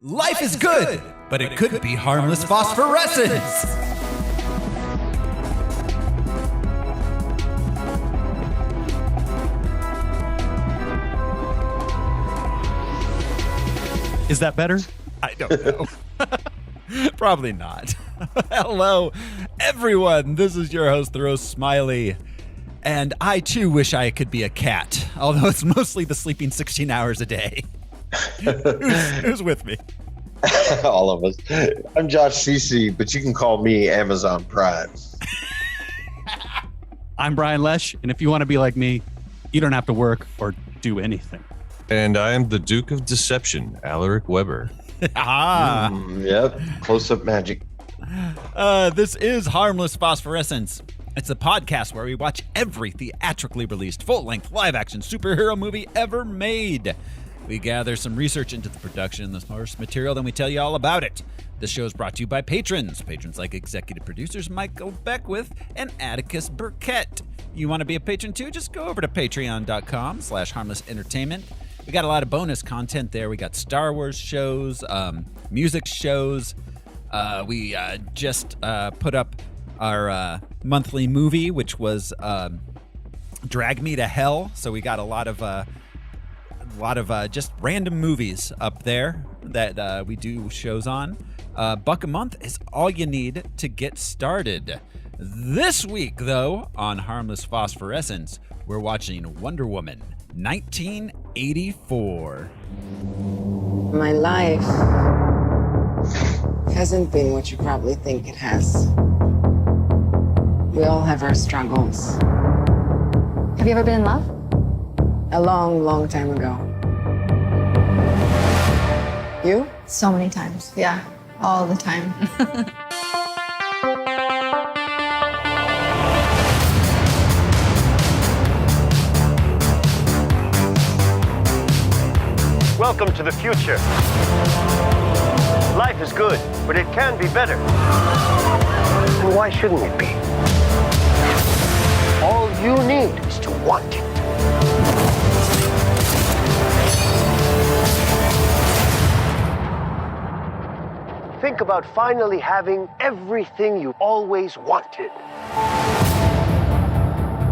Life is good, but it could be harmless phosphorescence. Is that better? I don't know. Probably not. Hello, everyone. This is your host, The Rose Smiley. And I, too, wish I could be a cat, although it's mostly the sleeping 16 hours a day. Who's with me? All of us. I'm Josh CC, but you can call me Amazon Prime. I'm Brian Lesh, and if you want to be like me, you don't have to work or do anything. And I am the Duke of Deception, Alaric Weber. Yep, close-up magic. This is Harmless Phosphorescence. It's a podcast where we watch every theatrically released full-length live-action superhero movie ever made. We gather some research into the production and the source material, then we tell you all about it. This show is brought to you by patrons. Patrons like executive producers Michael Beckwith and Atticus Burkett. You want to be a patron too? Just go over to patreon.com/harmlessentertainment. We got a lot of bonus content there. We got Star Wars shows, music shows. We just put up our monthly movie, which was Drag Me to Hell. So we got a lot of just random movies up there that we do shows on. $1 a month is all you need to get started. This week, though, on Harmless Phosphorescence, we're watching Wonder Woman 1984. My life hasn't been what you probably think it has. We all have our struggles. Have you ever been in love? A long, long time ago. You? So many times. Yeah, all the time. Welcome to the future. Life is good, but it can be better. And why shouldn't it be? All you need is to want it. Think about finally having everything you always wanted.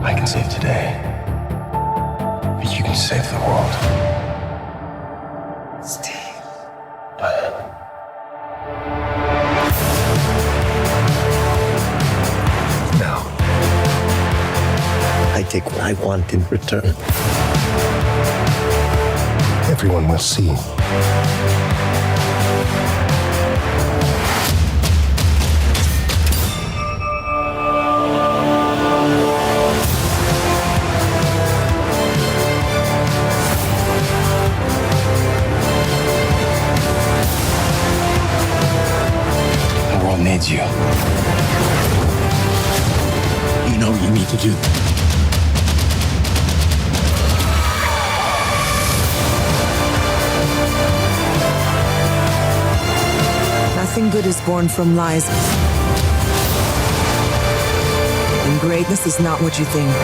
I can save today, but you can save the world. Steve. Diane. Now, I take what I want in return. Everyone will see. Needs you. You know what you need to do. Nothing good is born from lies. And greatness is not what you think.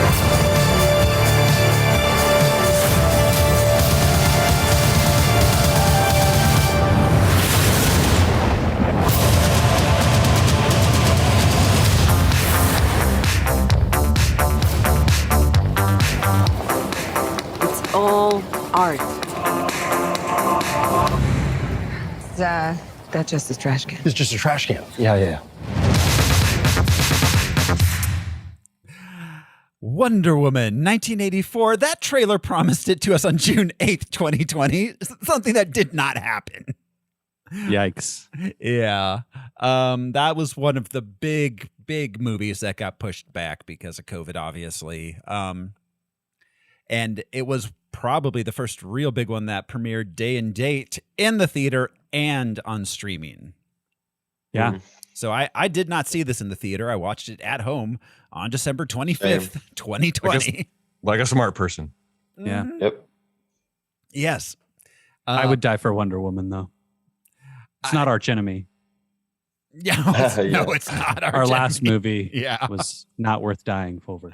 Art. That's just a trash can. It's just a trash can. Yeah. Wonder Woman 1984. That trailer promised it to us on June 8th, 2020. Something that did not happen. Yikes. Yeah. That was one of the big movies that got pushed back because of COVID, obviously. And it was probably the first real big one that premiered day and date in the theater and on streaming. Yeah. So I did not see this in the theater. I watched it at home on December 25th, 2020. Like a smart person. Yeah. Yep. Yes. I would die for Wonder Woman, though. It's not Arch Enemy. Yeah, no, it's not our last movie. Yeah, was not worth dying for.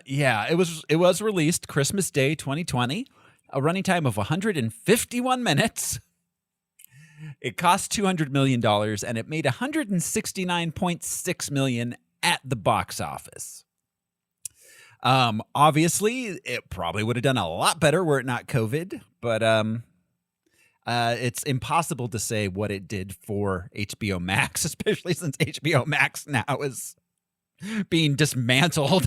Yeah, it was released Christmas Day 2020, a running time of 151 minutes. It cost $200 million and it made $169.6 million at the box office. Obviously, it probably would have done a lot better were it not COVID, but it's impossible to say what it did for HBO Max, especially since HBO Max now is being dismantled.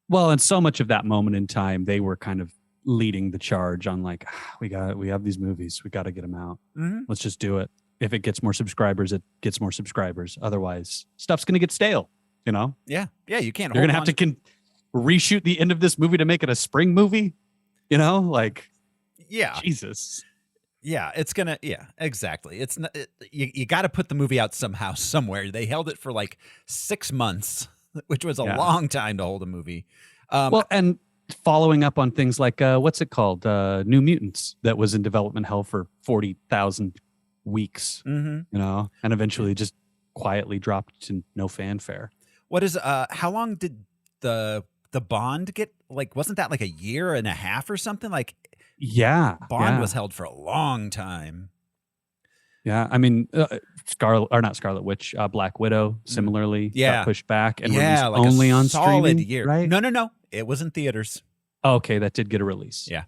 Well, and so much of that moment in time, they were kind of leading the charge on like, we have these movies, we got to get them out. Mm-hmm. Let's just do it. If it gets more subscribers, it gets more subscribers. Otherwise, stuff's going to get stale, you know? Yeah, you can't. You're going to have to reshoot the end of this movie to make it a spring movie, you know? Like, yeah, Jesus. Yeah, it's gonna. Yeah, exactly. It's not, you got to put the movie out somehow, somewhere. They held it for like 6 months, which was a long time to hold a movie. Well, and following up on things like what's it called, New Mutants, that was in development hell for 40,000 weeks, mm-hmm. you know, and eventually just quietly dropped to no fanfare. What is? How long did the Bond get? Like, wasn't that like a year and a half or something? Like. Yeah, Bond was held for a long time. Yeah, I mean, not Scarlet Witch, Black Widow similarly got pushed back and released like only on solid streaming. Year. Right? No, it was in theaters. Okay, that did get a release. Yeah,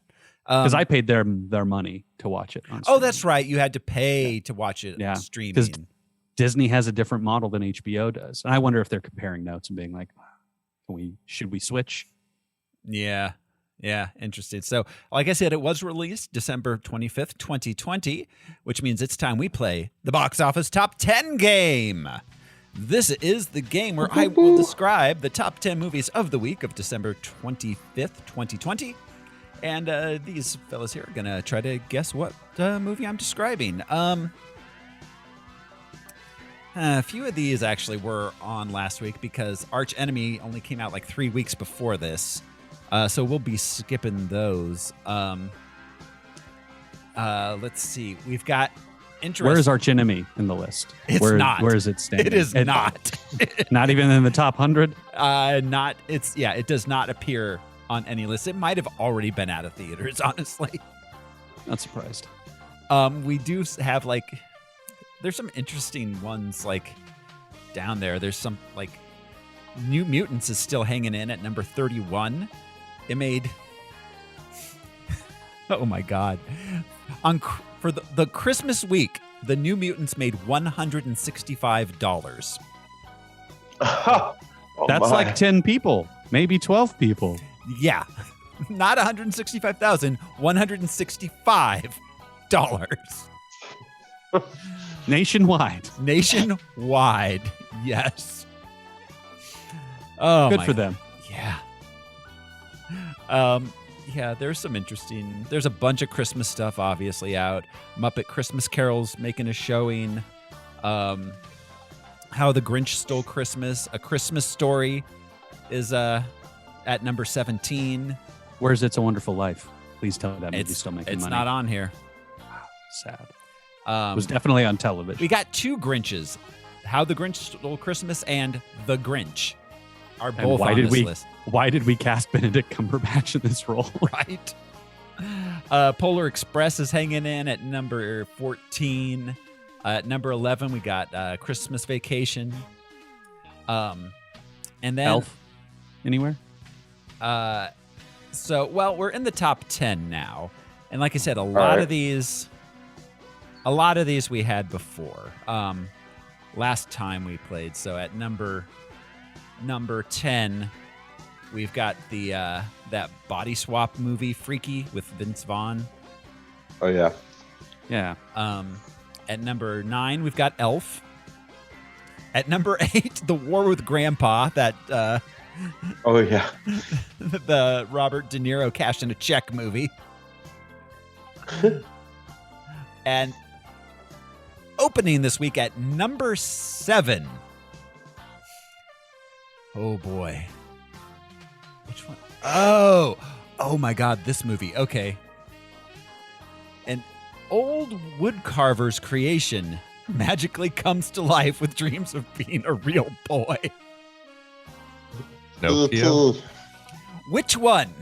because I paid their money to watch it. On streaming. Oh, that's right. You had to pay to watch it streaming. Because Disney has a different model than HBO does, and I wonder if they're comparing notes and being like, should we switch? Yeah, interesting. So, like I said, it was released December 25th, 2020, which means it's time we play the Box Office Top 10 game. This is the game where I will describe the top 10 movies of the week of December 25th, 2020. And these fellas here are going to try to guess what movie I'm describing. A few of these actually were on last week because Arch Enemy only came out like 3 weeks before this. So we'll be skipping those. Let's see. We've got interesting. Where is Arch Enemy in the list? It's not. Where is it standing? It is not. Not even in the top 100? Not. It does not appear on any list. It might have already been out of theaters, honestly. Not surprised. We do have there's some interesting ones like down there. There's some like New Mutants is still hanging in at number 31. It made, oh my God, for the Christmas week, the New Mutants made $165. That's like 10 people, maybe 12 people. Yeah, not 165,000, $165. Nationwide, yes. Oh, good for them. Yeah. Yeah, there's some interesting. There's a bunch of Christmas stuff obviously out. Muppet Christmas Carol's making a showing. How the Grinch Stole Christmas, A Christmas Story, is at number 17. Where's It's a Wonderful Life? Please tell me that movie's still making money. It's not on here. Sad. It was definitely on television. We got two Grinches: How the Grinch Stole Christmas and The Grinch. Are both on this list. Why did we cast Benedict Cumberbatch in this role? Right. Polar Express is hanging in at number 14. At number 11, we got Christmas Vacation. And then Elf. Anywhere? We're in the top 10 now. And like I said, a lot of these we had before. Last time we played. So at number 10, we've got the that body swap movie Freaky with Vince Vaughn. Oh yeah. Yeah. At number 9, we've got Elf. At number 8, The War with Grandpa, that oh yeah. the Robert De Niro cash in a check movie. And opening this week at number 7. Oh boy. Which one? Oh my God, this movie. Okay. An old woodcarver's creation magically comes to life with dreams of being a real boy. Nokia. Which one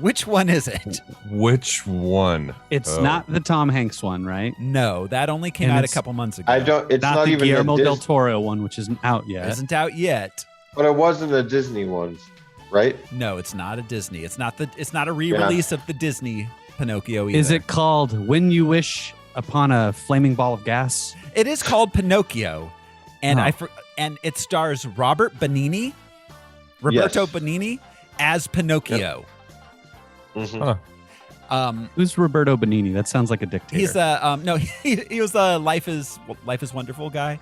Which one is it? Which one? It's Oh. not the Tom Hanks one, right? No, that only came And out a it's- couple months ago. It's not the even Guillermo a del Toro one, which isn't out yet. Isn't out yet. but it wasn't a Disney one, right? No, it's not a Disney. It's not a re-release of the Disney Pinocchio either. Is it called When You Wish Upon a Flaming Ball of Gas? It is called Pinocchio, and Oh. and it stars Roberto Benigni as Pinocchio. Mhm. Huh. Who's Roberto Benigni? That sounds like a dictator. He's no, he was the Life is Wonderful guy.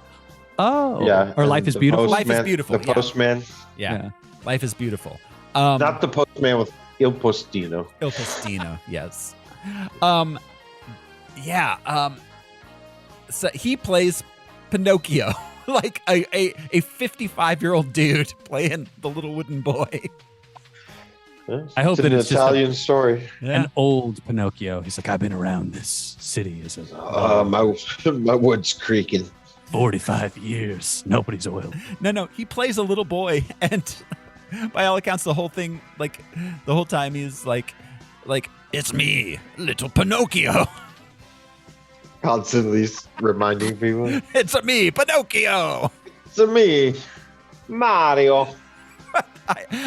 oh, Yeah. or and Life is the Beautiful. Life is Postman- Beautiful, The yeah. Postman. Yeah, Yeah. Life is Beautiful. Not the Postman with Il Postino. Il Postino, yes. So he plays Pinocchio, like a 55-year-old dude playing the little wooden boy. I hope it's that an it's just Italian story. an old Pinocchio. He's like, I've been around this city as a My wood's creaking. 45 years. Nobody's oiled. No, he plays a little boy, and by all accounts, the whole thing, like the whole time, he's like, it's me, little Pinocchio. Constantly reminding people. It's a me, Pinocchio. It's me, Mario.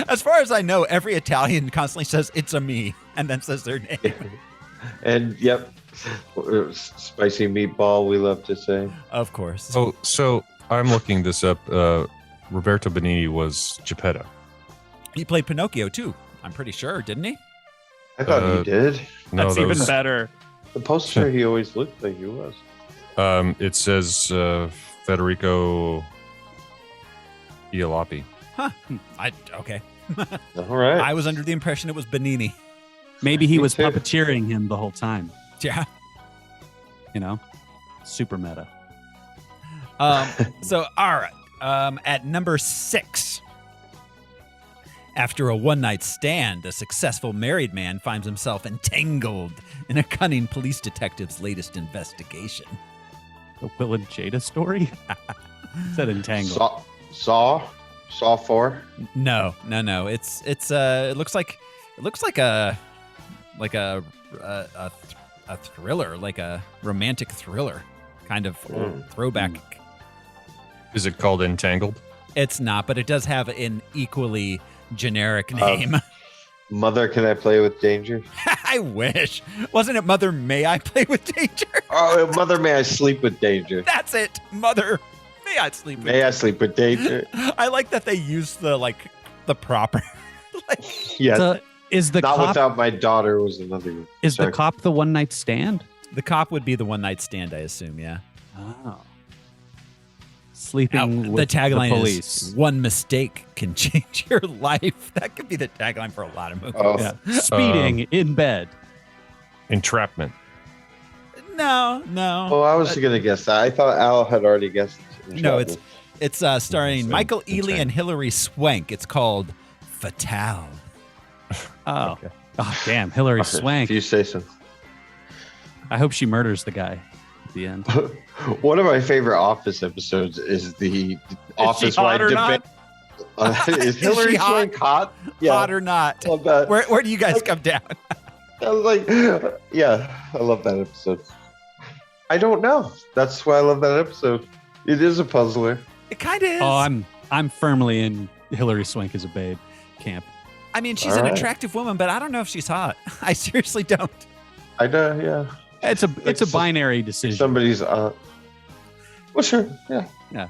As far as I know, every Italian constantly says it's a me, and then says their name. And yep, spicy meatball. We love to say. Of course. Oh, so I'm looking this up. Roberto Benigni was Geppetto. He played Pinocchio too. I'm pretty sure, didn't he? I thought Uh, he did. No, That's that even was- better. The poster, he always looked like he was. It says Federico Iolapi. Okay. All right. I was under the impression it was Benini. Maybe he Me was too. puppeteering him the whole time. Yeah. You know, super meta. So all right. At number 6. After a one-night stand, a successful married man finds himself entangled in a cunning police detective's latest investigation. The Will and Jada story. Is that entangled? Saw 4. No. It looks like a thriller, like a romantic thriller, kind of throwback. Is it called Entangled? It's not, but it does have an equally generic name. Mother, can I play with danger? I wish. Wasn't it Mother, May I Play with Danger? Oh, Mother, may I sleep with danger? That's it. Mother, May I Sleep with May I sleep with danger? I like that they use the proper. Yes. So, is the Not cop without my daughter was another one. is the Sorry. cop the one night stand? The cop would be the one night stand, I assume, yeah. Oh. Sleeping Now, with the tagline police. is "One mistake can change your life." That could be the tagline for a lot of movies. Oh. Yeah. Speeding in bed. Entrapment. No. Oh, I was going to guess that. I thought Al had already guessed. No, it's starring Same. Michael Ealy Same. and Hilary Swank. It's called Fatale. Oh. Okay. Oh, damn. Hillary Swank. If you say so. I hope she murders the guy at the end. One of my favorite Office episodes is the Office wide hot or debate. Is Hillary she hot? Swank hot? Hot or not? Love that. Where do you guys come down? I was like, yeah, I love that episode. I don't know. That's why I love that episode. It is a puzzler. It kind of is. Oh, I'm firmly in Hillary Swank as a babe camp. I mean, she's All an right. attractive woman, but I don't know if she's hot. I seriously don't. I know, yeah. It's a binary decision. Somebody's well, sure, yeah.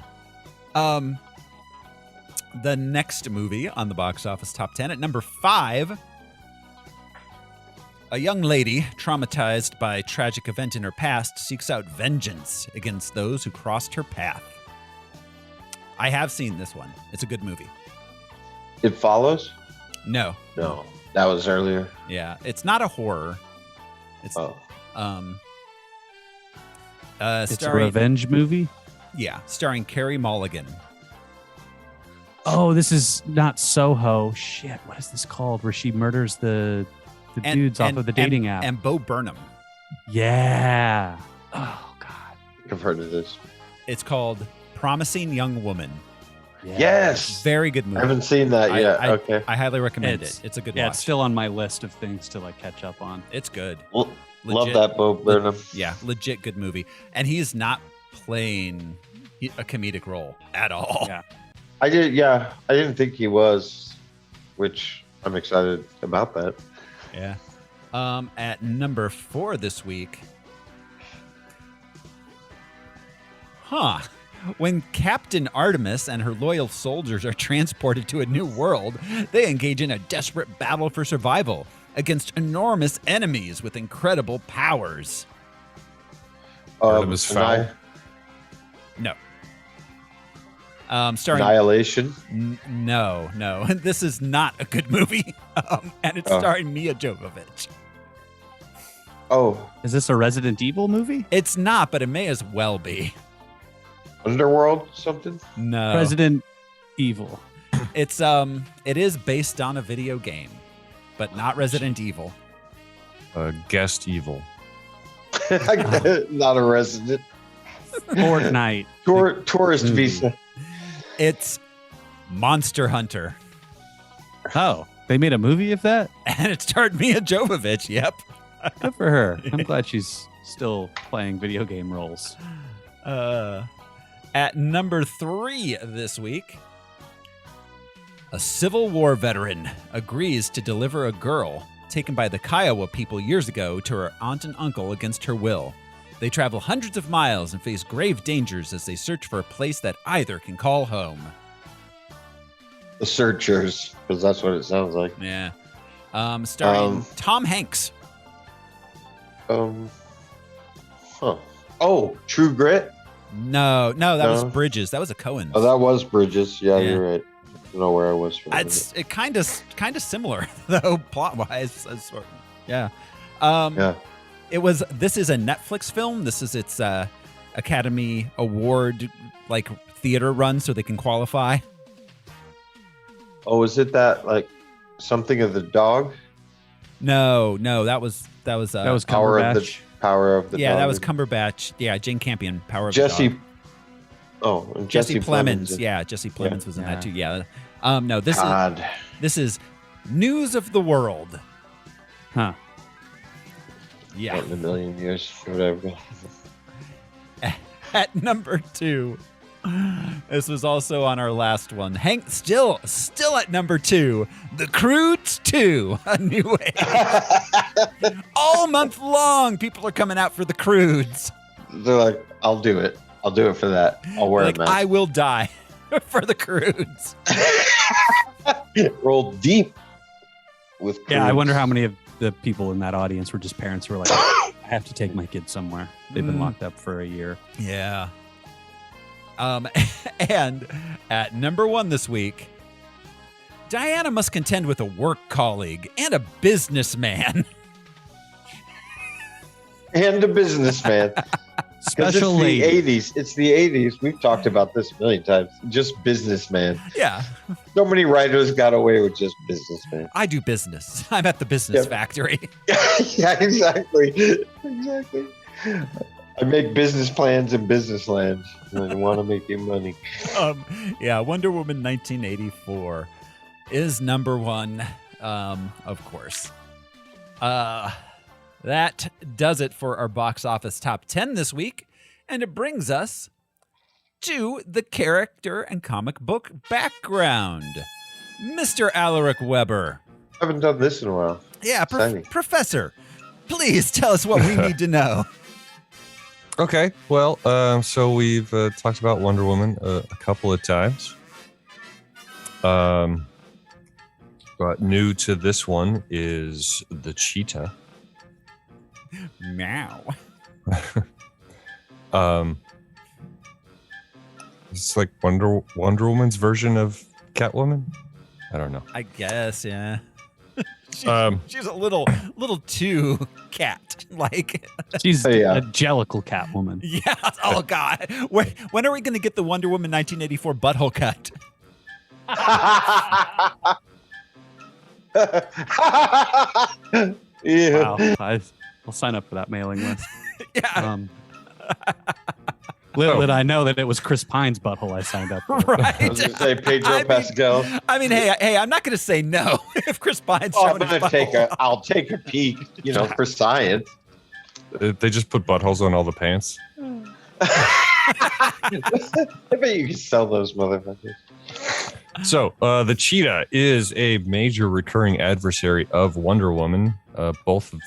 The next movie on the box office top 10 at number 5. A young lady, traumatized by a tragic event in her past, seeks out vengeance against those who crossed her path. I have seen this one. It's a good movie. It Follows? No. No, that was earlier. Yeah. It's not a horror. It's Oh, It's a starring, revenge movie. yeah, starring Carey Mulligan. Oh, this is not Soho. Shit, what is this called? Where she murders the dudes off of the dating app. And Bo Burnham. Yeah. Oh God. I've heard of this. It's called Promising Young Woman. Yes. Very good I movie. haven't seen that yet. Okay. I highly recommend It's- it. It's a good Yeah, watch. it's still on my list of things to like catch up on. It's good. Well, love Legit- that, Bo Burnham. Yeah, legit good movie. And he's not playing a comedic role at all. Yeah. I didn't think he was, which I'm excited about that. Yeah. At number 4 this week. When Captain Artemis and her loyal soldiers are transported to a new world, they engage in a desperate battle for survival against enormous enemies with incredible powers. Artemis Fowl. No. Starring Annihilation. No. This is not a good movie. And it's starring Mia Jovovich. Oh, Is this a Resident Evil movie? It's not, but it may as well be. Underworld something? No. Resident Evil. It is based on a video game, but not Resident Evil. Guest Evil. Not a resident. Fortnite. Tourist visa. It's Monster Hunter. Oh, they made a movie of that? And it starred Mia Jovovich. Yep. Good for her. I'm glad she's still playing video game roles. At number 3 this week, a Civil War veteran agrees to deliver a girl taken by the Kiowa people years ago to her aunt and uncle against her will. They travel hundreds of miles and face grave dangers as they search for a place that either can call home. The Searchers, because that's what it sounds like. Yeah. Starring Tom Hanks. Oh, True Grit? No, that was Bridges. That was a Coen. Oh, that was Bridges. Yeah, you're right. I don't know where I was from. It's kind of similar though, plot wise. Yeah. This is a Netflix film. This is its Academy Award like theater run, so they can qualify. Oh, is it that like something of the dog? No, that was Power of Cumberbatch. Power of the yeah, dog. that was Cumberbatch. Yeah, Jane Campion. Power of Jesse. the dog. Oh, and Jesse Plemons. Yeah, Jesse Plemons was in that too. Yeah. No, this is News of the World. Huh. Yeah. In a million years, whatever. At number 2. This was also on our last one. Hank still at number 2. The Croods 2, A New Age. All month long, people are coming out for The Croods. They're like, I'll do it. I'll do it for that. I'll wear a mask. I will die for The Croods. Roll deep with Croods. Yeah, I wonder how many of the people in that audience were just parents who were like, I have to take my kids somewhere. They've been locked up for a year. Yeah. And at number 1 this week, Diana must contend with a work colleague and a businessman. And a businessman. Special it's lady. the 80s. It's the 80s. We've talked about this a million times. Just businessman. Yeah. So many writers got away with just businessman. I do business. I'm at the business factory. Yeah, exactly. Exactly. I make business plans in business land. And I want to make you money. Yeah, Wonder Woman 1984 is number 1, of course. That does it for our box office top 10 this week, and it brings us to the character and comic book background. Mr. Alaric Weber. I haven't done this in a while. Yeah, Professor, please tell us what we need to know. Okay, well, so we've talked about Wonder Woman a couple of times. But new to this one is the cheetah. Meow. It's like Wonder Woman's version of Catwoman. I don't know. I guess, yeah. She's a little too cat like. She's a jellicle Catwoman. Yeah. Oh God. When are we going to get the Wonder Woman 1984 butthole cut? Yeah. Wow. I'll sign up for that mailing list. Yeah. Little did I know that it was Chris Pine's butthole I signed up for. Right. I was going to say Pedro Pascal. I mean, hey, I'm not going to say no if Chris Pine's showing his butthole. I'll take a peek, for science. They just put buttholes on all the pants. I bet you can sell those motherfuckers. So, the cheetah is a major recurring adversary of Wonder Woman. Both of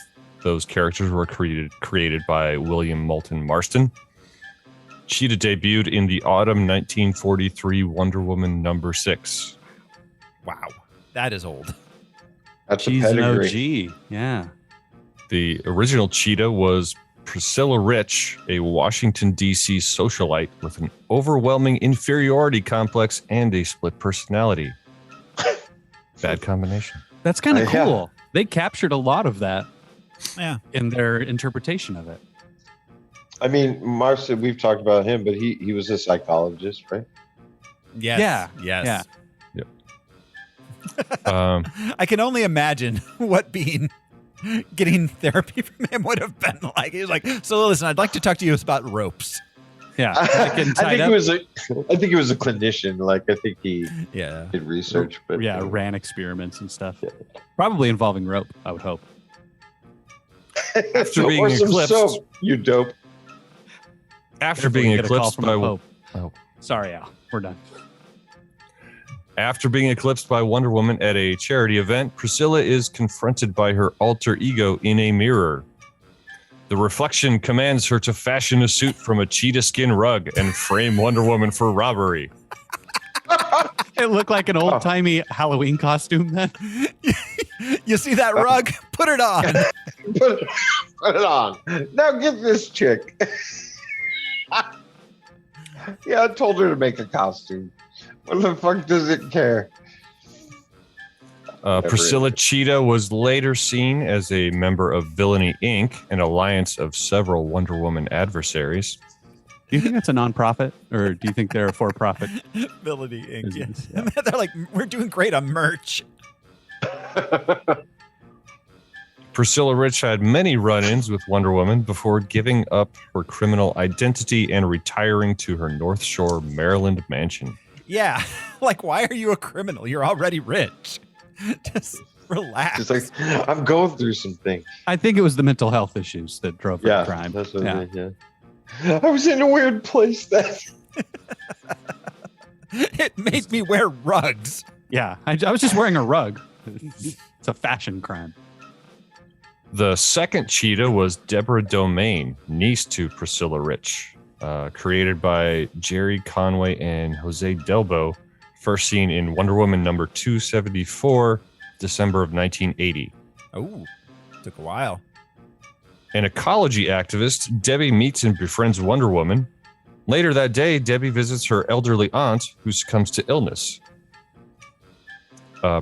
those characters were created by William Moulton Marston. Cheetah debuted in the autumn 1943 Wonder Woman #6. Wow, that is old. That's She's a an pedigree. OG. Yeah. The original cheetah was Priscilla Rich, a Washington, D.C. socialite with an overwhelming inferiority complex and a split personality. Bad combination. That's kind of Yeah. cool. They captured a lot of that Yeah. in their interpretation of it. I mean, Marston, we've talked about him, but he was a psychologist, right? Yes. Yeah. Yes. Yeah. I can only imagine what getting therapy from him would have been like. He was like, so listen, I'd like to talk to you about ropes. Yeah. I Getting think tied he up. was a clinician. Like, I think he Yeah. did research, but Yeah, ran experiments and stuff. Probably involving rope, I would hope. After being or some eclipsed, soap, you dope. after being Get a call eclipsed from by the Pope. oh. Sorry, Al. We're done. After being eclipsed by Wonder Woman at a charity event, Priscilla is confronted by her alter ego in a mirror. The reflection commands her to fashion a suit from a cheetah skin rug and frame Wonder Woman for robbery. It looked like an old-timey Halloween costume then. You see that rug? Put it on. Put it on. Now get this chick. Yeah, I told her to make a costume. What the fuck does it care? Priscilla Cheetah was later seen as a member of Villainy Inc., an alliance of several Wonder Woman adversaries. Do you think that's a nonprofit, or do you think they're a for-profit? Ability Inc. business? Yeah. They're like, we're doing great on merch. Priscilla Rich had many run-ins with Wonder Woman before giving up her criminal identity and retiring to her North Shore, Maryland mansion. Yeah. Like, why are you a criminal? You're already rich. Just relax. It's like, I'm going through some things. I think it was the mental health issues that drove her Yeah, crime. that's what Yeah. it is, yeah. I was in a weird place then. It made me wear rugs. Yeah, I was just wearing a rug. It's a fashion crime. The second cheetah was Deborah Domain, niece to Priscilla Rich, created by Jerry Conway and Jose Delbo, first seen in Wonder Woman number 274, December of 1980. Oh, took a while. An ecology activist, Debbie meets and befriends Wonder Woman. Later that day, Debbie visits her elderly aunt, who succumbs to illness.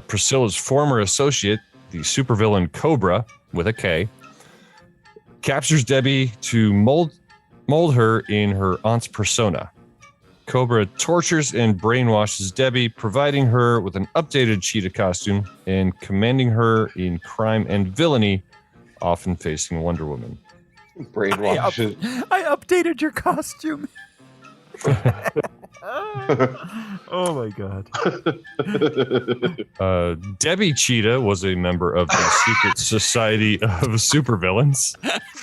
Priscilla's former associate, the supervillain Cobra, with a K, captures Debbie to mold her in her aunt's persona. Cobra tortures and brainwashes Debbie, providing her with an updated cheetah costume and commanding her in crime and villainy, often facing Wonder Woman. Brainwashes. I updated your costume. Oh my god. Debbie Cheetah was a member of the secret society of supervillains.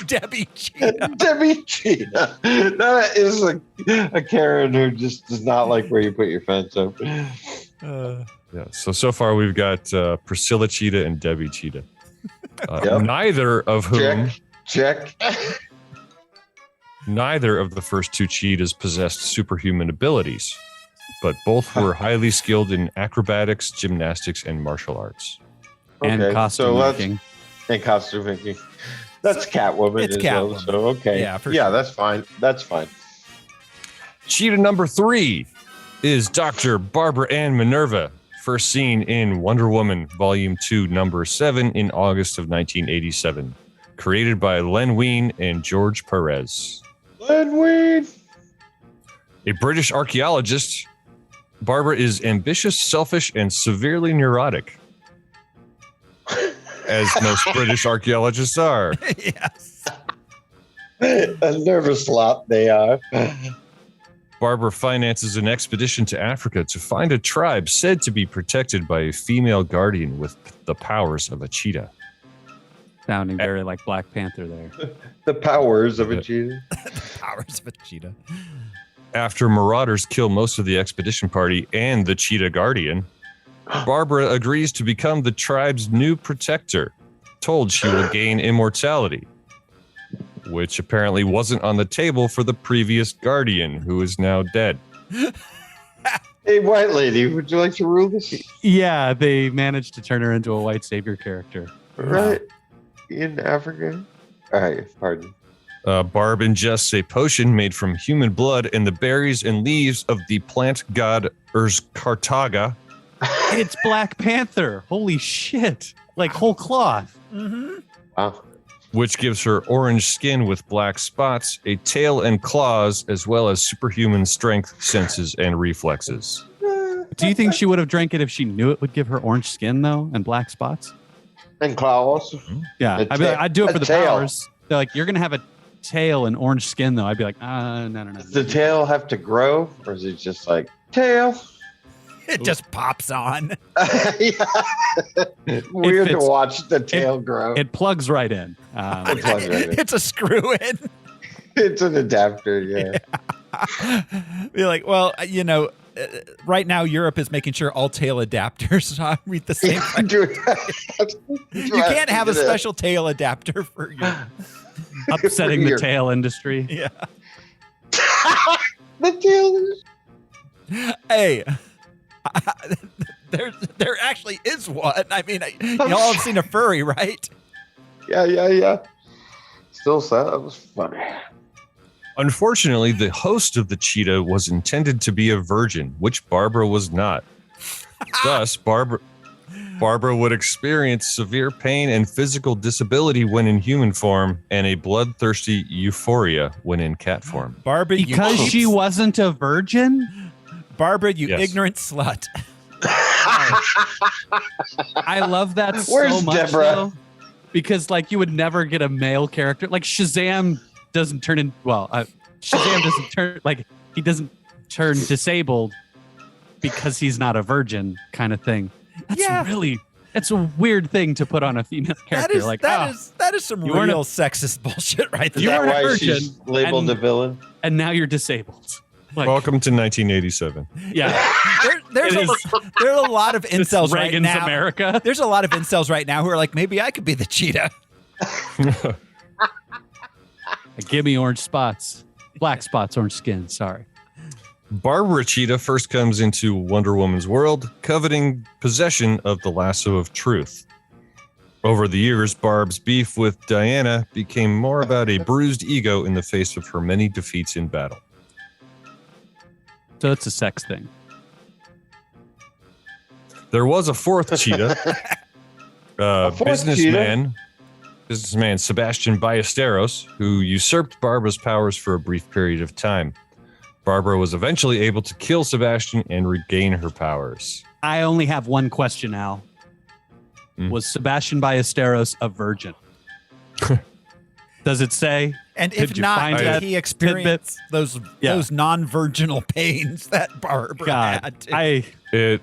Debbie Cheetah. Debbie Cheetah. That is a Karen who just does not like where you put your fence up. Yeah. So far we've got Priscilla Cheetah and Debbie Cheetah. Yep. Neither of whom. Check. Neither of the first two cheetahs possessed superhuman abilities, but both were highly skilled in acrobatics, gymnastics, and martial arts. And costume making. And costume making. That's Catwoman. It's as well, Catwoman. so okay. Yeah, for yeah, sure. that's fine. That's fine. Cheetah number 3 is Dr. Barbara Ann Minerva, first seen in Wonder Woman Volume 2, number 7 in August of 1987, created by Len Wein and George Perez. Len Wein. A British archaeologist, Barbara is ambitious, selfish, and severely neurotic, as most British archaeologists are. Yes. A nervous lot they are. Barbara finances an expedition to Africa to find a tribe said to be protected by a female guardian with the powers of a cheetah. Sounding very like Black Panther there. The powers of a cheetah. The powers of a cheetah. After marauders kill most of the expedition party and the cheetah guardian, Barbara agrees to become the tribe's new protector, told she will gain immortality, which apparently wasn't on the table for the previous guardian, who is now dead. Hey, white lady, would you like to rule this? Yeah, they managed to turn her into a white savior character. Right. In Africa? All right, pardon. Barb ingests a potion made from human blood and the berries and leaves of the plant god Kartaga. It's Black Panther. Holy shit. Like whole cloth. Mm-hmm. Wow. Which gives her orange skin with black spots, a tail and claws, as well as superhuman strength, senses, and reflexes. Do you think she would have drank it if she knew it would give her orange skin, though, and black spots? And claws. Yeah. A I'd be like, tail- I'd do it a for the tail. powers. They're like, you're going to have a tail and orange skin, though. I'd be like, no. Does the tail have to grow, or is it just like, tail? It just pops on. Yeah. Weird to fits- watch the tail grow. It plugs right in. It plugs right in. It's a screw in. It's an adapter, yeah. Be like, well, right now Europe is making sure all tail adapters read the same. You can't have a special tail adapter for you. Upsetting the tail industry. Yeah. The tail. Hey, there actually is one. I mean, y'all have seen a furry, right? Yeah. Still sounds funny. Unfortunately, the host of the cheetah was intended to be a virgin, which Barbara was not. Thus, Barbara would experience severe pain and physical disability when in human form, and a bloodthirsty euphoria when in cat form. Barbara, Because she wasn't a virgin? Barbara, you Yes. ignorant slut. I love that so Where's much, Deborah? though, because like you would never get a male character. Like Shazam doesn't turn in. Well, Shazam doesn't turn like he doesn't turn disabled because he's not a virgin, kind of thing. That's a weird thing to put on a female character. That is some you weren't real sexist bullshit right Is there. that weren't a why virgin, she's labeled and- a villain? and now you're disabled. Like, Welcome to 1987. yeah, There's a lot of incels right Reagan's now. America. There's a lot of incels right now who are like, maybe I could be the cheetah. Give me orange spots, black spots, orange skin. Sorry. Barbara Cheetah first comes into Wonder Woman's world, coveting possession of the lasso of truth. Over the years, Barb's beef with Diana became more about a bruised ego in the face of her many defeats in battle. So it's a sex thing. There was a fourth cheetah, fourth businessman Sebastian Ballesteros, who usurped Barbara's powers for a brief period of time. Barbara was eventually able to kill Sebastian and regain her powers. I only have one question, Al. Was Sebastian Ballesteros a virgin? Does it say? And Did if you not, find did that he experience those non-virginal pains that Barbara God, had?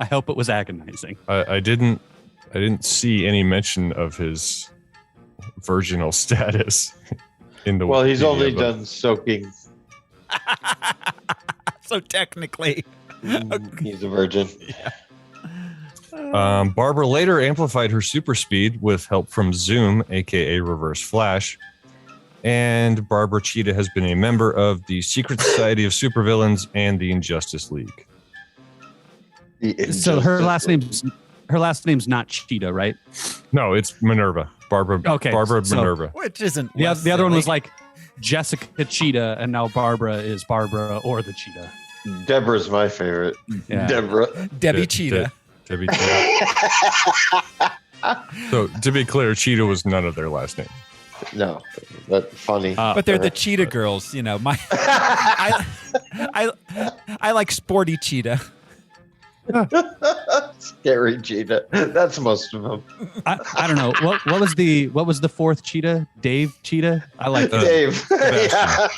I hope it was agonizing. I didn't see any mention of his virginal status in the. Well, he's Wikipedia, only but- done soaking. So technically, He's a virgin. Barbara later amplified her super speed with help from Zoom, aka Reverse Flash. And Barbara Cheetah has been a member of the Secret Society of Supervillains and the Injustice League. So her last name's not Cheetah, right? No, it's Minerva. Barbara so- Minerva. which isn't The less other one was silly. like Jessica Cheetah, and now Barbara is Barbara or the Cheetah. Deborah's my favorite. Yeah. Deborah. Debbie Cheetah. Debbie Cheetah. So to be clear, Cheetah was none of their last name. No, that's funny. But they're the cheetah girls, you know. I like sporty cheetah. Scary cheetah. That's most of them. I don't know what was the fourth Cheetah? Dave Cheetah. I like Dave. Sebastian. Yeah.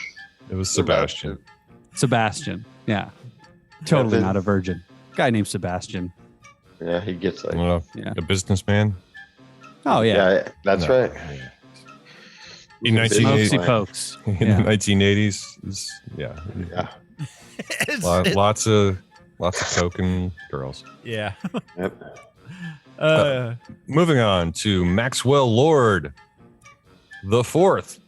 It was Sebastian. Sebastian. Yeah. Totally Evan. not a virgin. Guy named Sebastian. Yeah, he gets like. Yeah. A businessman. Oh, yeah. Yeah, that's No. right. In Smokesy 1980s, pokes. in Yeah. the 1980s, yeah, lots of coke and girls. Yeah. Yep. Moving on to Maxwell Lord, the fourth.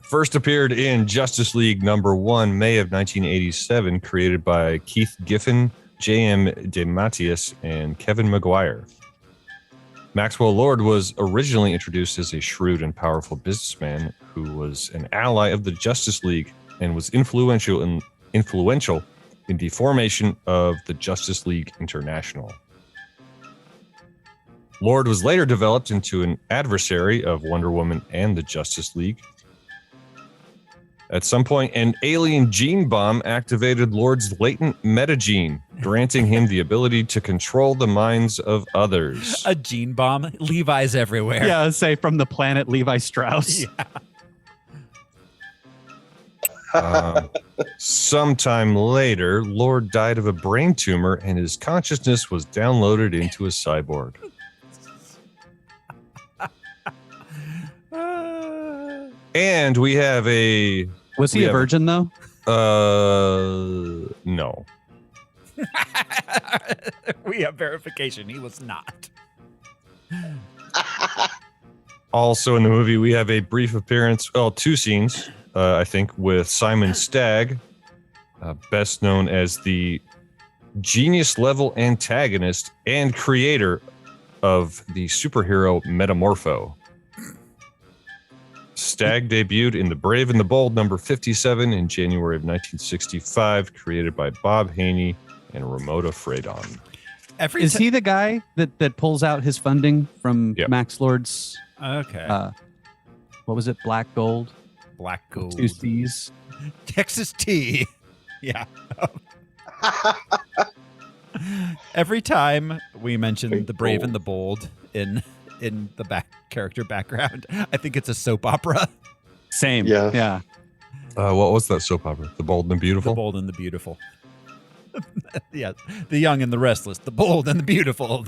First appeared in Justice League #1, May of 1987, created by Keith Giffen, J.M. DeMatteis, and Kevin Maguire. Maxwell Lord was originally introduced as a shrewd and powerful businessman who was an ally of the Justice League and was influential in the formation of the Justice League International. Lord was later developed into an adversary of Wonder Woman and the Justice League. At some point, an alien gene bomb activated Lord's latent metagene, granting him the ability to control the minds of others. A gene bomb. Levi's everywhere. Yeah, I'd say from the planet Levi Strauss. Yeah. Sometime later, Lord died of a brain tumor and his consciousness was downloaded into a cyborg. And we have a... Was he a virgin, though? No. We have verification. He was not. Also in the movie, we have a brief appearance, well, 2 scenes, I think, with Simon Stagg, best known as the genius-level antagonist and creator of the superhero Metamorpho. Stagg debuted in The Brave and the Bold #57 in January of 1965, created by Bob Haney and Ramona Fradon. Is he the guy that pulls out his funding from Yep. Max Lord's? Okay. What was it? Black Gold? Black Gold. 2 C's? Texas tea. Yeah. Every time we mention The Brave and the Bold in the character background, I think it's a soap opera. Same. Yeah. Yeah. What was that soap opera? The Bold and the Beautiful? The Bold and the Beautiful. Yeah. The Young and the Restless. The Bold and the Beautiful.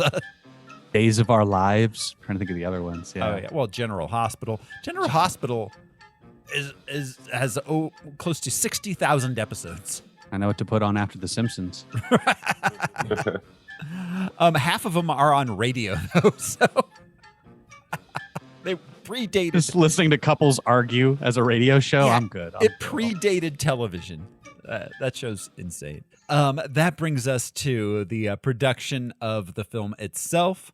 Days of Our Lives. I'm trying to think of the other ones. Yeah. Oh yeah. Well, General Hospital. General Hospital has close to 60,000 episodes. I know what to put on after The Simpsons. Half of them are on radio though, so they predated. Just listening to couples argue as a radio show. Yeah, I'm good. It predated television. That show's insane. That brings us to the production of the film itself.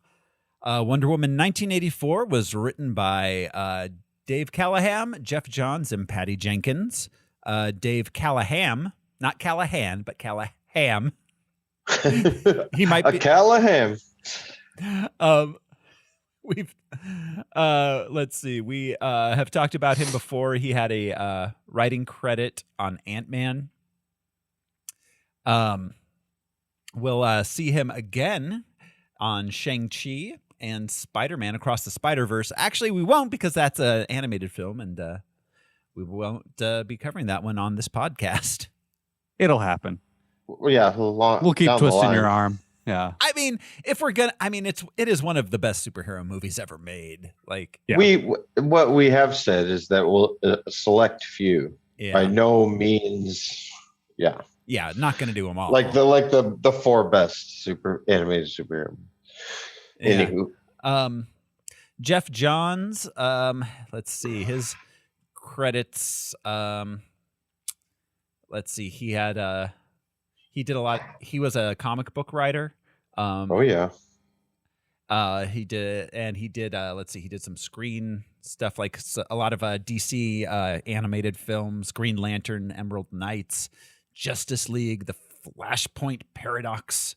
Wonder Woman 1984 was written by Dave Callahan, Jeff Johns, and Patty Jenkins. Dave Callahan, not Callahan, but Callahan. He might be Callahan. We've let's see. We have talked about him before. He had a writing credit on Ant-Man. We'll see him again on Shang-Chi and Spider-Man Across the Spider-Verse. Actually, we won't because that's an animated film, and we won't be covering that one on this podcast. It'll happen. Well, yeah, We'll keep twisting your arm. Yeah. I mean, if we're gonna, I mean, it is one of the best superhero movies ever made. Like, Yeah. What we have said is that we'll select few. yeah, By no means, yeah. yeah, not gonna do them all. Like the 4 best animated superhero. Yeah. Anywho. Jeff Johns, let's see his credits. Let's see, he did a lot. He was a comic book writer. Oh yeah. He did. Let's see, he did some screen stuff, like a lot of DC animated films: Green Lantern, Emerald Knights, Justice League, The Flashpoint Paradox.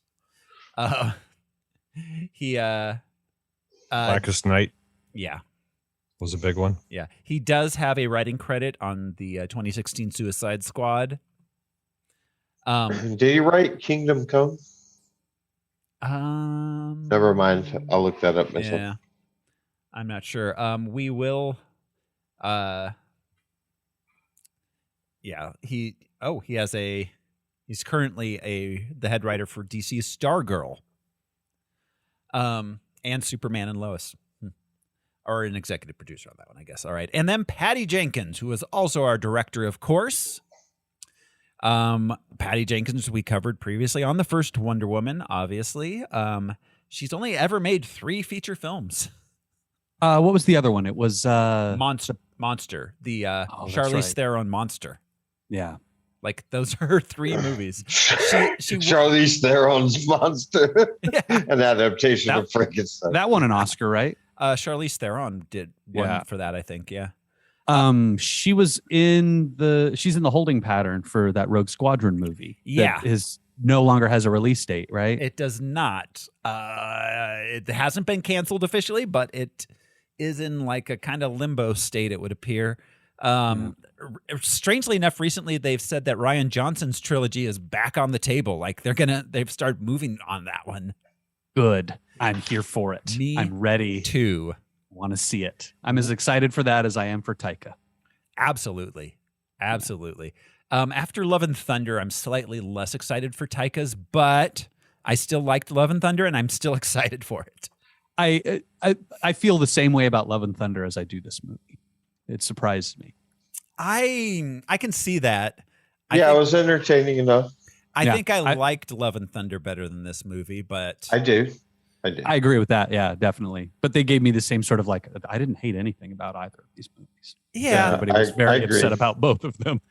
He Blackest Night yeah. was a big one. Yeah, he does have a writing credit on the 2016 Suicide Squad. Did he write Kingdom Come? Never mind. I'll look that up myself. Yeah, I'm not sure. We will. he he's currently the head writer for DC's Stargirl. And Superman and Lois. Or an executive producer on that one, I guess. All right. And then Patty Jenkins, who is also our director, of course. Patty Jenkins, we covered previously on the first Wonder Woman, obviously. She's only ever made 3 feature films. What was the other one? It was Monster. The Charlize Theron Monster. Yeah. Like, those are her 3 movies. Charlize Theron's Monster. Yeah. An adaptation of Frankenstein. That won an Oscar, right? Charlize Theron did one for that, I think. Yeah. She's in the holding pattern for that Rogue Squadron movie. Yeah. That no longer has a release date, right? It does not. It hasn't been canceled officially, but it is in like a kind of limbo state, it would appear. Strangely enough, recently they've said that Rian Johnson's trilogy is back on the table. Like they've started moving on that one. Good. I'm here for it. I'm ready. Too. Want to see it. I'm as excited for that as I am for Taika. Absolutely. After Love and Thunder, I'm slightly less excited for Taika's, but I still liked Love and Thunder, and I'm still excited for it. I feel the same way about Love and Thunder as I do this movie. It surprised me. I can see that. It was entertaining enough. I think I liked Love and Thunder better than this movie, but I do. I agree with that. Yeah, definitely. But they gave me the same sort of like, I didn't hate anything about either of these movies. Yeah. Everybody was very upset about both of them.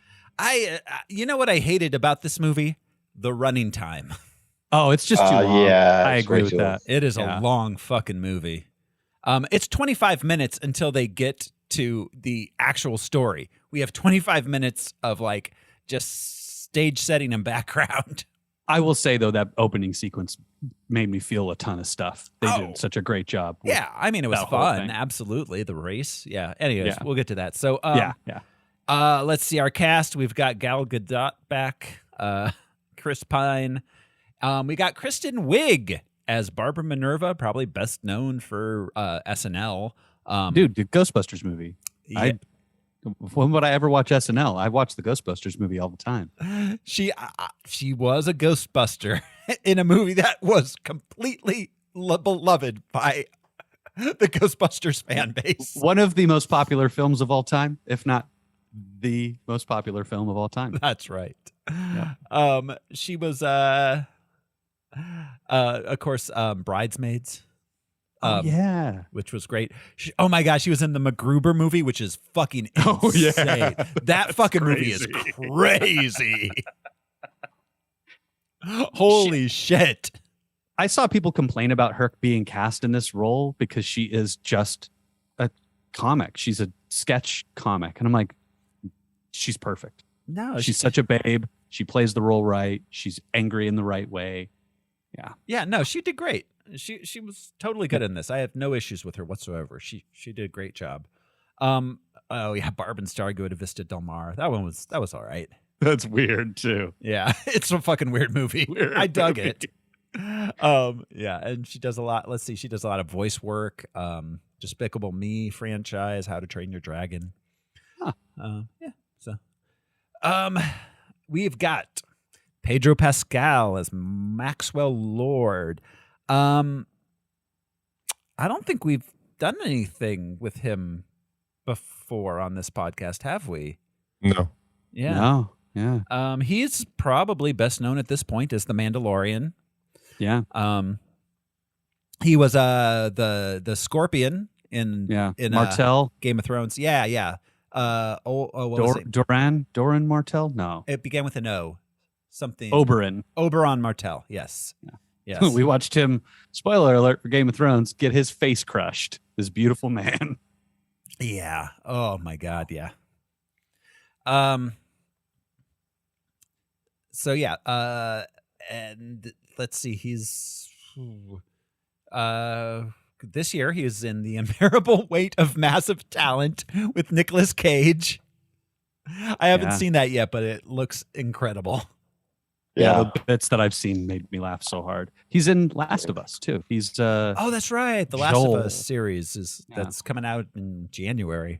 You know what I hated about this movie? The running time. Oh, it's just too long. Yeah, I agree with that. It is a long fucking movie. It's 25 minutes until they get to the actual story. We have 25 minutes of like just stage setting and background. I will say, though, that opening sequence made me feel a ton of stuff. They did such a great job. Yeah, I mean, it was fun. Absolutely. The race. Yeah. Anyways, we'll get to that. So, let's see our cast. We've got Gal Gadot back, Chris Pine. We got Kristen Wiig as Barbara Minerva, probably best known for SNL. Dude, the Ghostbusters movie. Yeah. When would I ever watch SNL? I watch the Ghostbusters movie all the time. She was a Ghostbuster in a movie that was completely beloved by the Ghostbusters fan base. One of the most popular films of all time, if not the most popular film of all time. That's right. Yeah. She was, of course, Bridesmaids. Which was great. Oh my gosh, she was in the MacGruber movie, which is fucking insane. That fucking movie is crazy. Holy shit. I saw people complain about her being cast in this role because she is just a comic. She's a sketch comic. And I'm like, she's perfect. No, she's such a babe. She plays the role right. She's angry in the right way. Yeah. Yeah, no, she did great. She was totally good in this. I have no issues with her whatsoever. She did a great job. Barb and Star go to Vista Del Mar. That was all right. That's weird too. Yeah, it's a fucking weird movie. I dug it. And she does a lot. Let's see, she does a lot of voice work. Despicable Me franchise, How to Train Your Dragon. We've got Pedro Pascal as Maxwell Lord. I don't think we've done anything with him before on this podcast, have we? No. Yeah. No. Yeah. He's probably best known at this point as the Mandalorian. Yeah. He was the Scorpion in Martell, Game of Thrones. Yeah. What was it? Doran Martell? No. It began with an O. Something. Oberyn Martell. Yes. Yeah. Yes. We watched him, spoiler alert for Game of Thrones, get his face crushed. This beautiful man. Yeah. Oh my God. Yeah. So yeah. And let's see. He's this year he was in The Unbearable Weight of Massive Talent with Nicolas Cage. I haven't seen that yet, but it looks incredible. Yeah, the bits that I've seen made me laugh so hard. He's in Last of Us too. He's oh, that's right. The Last of Us series that's coming out in January.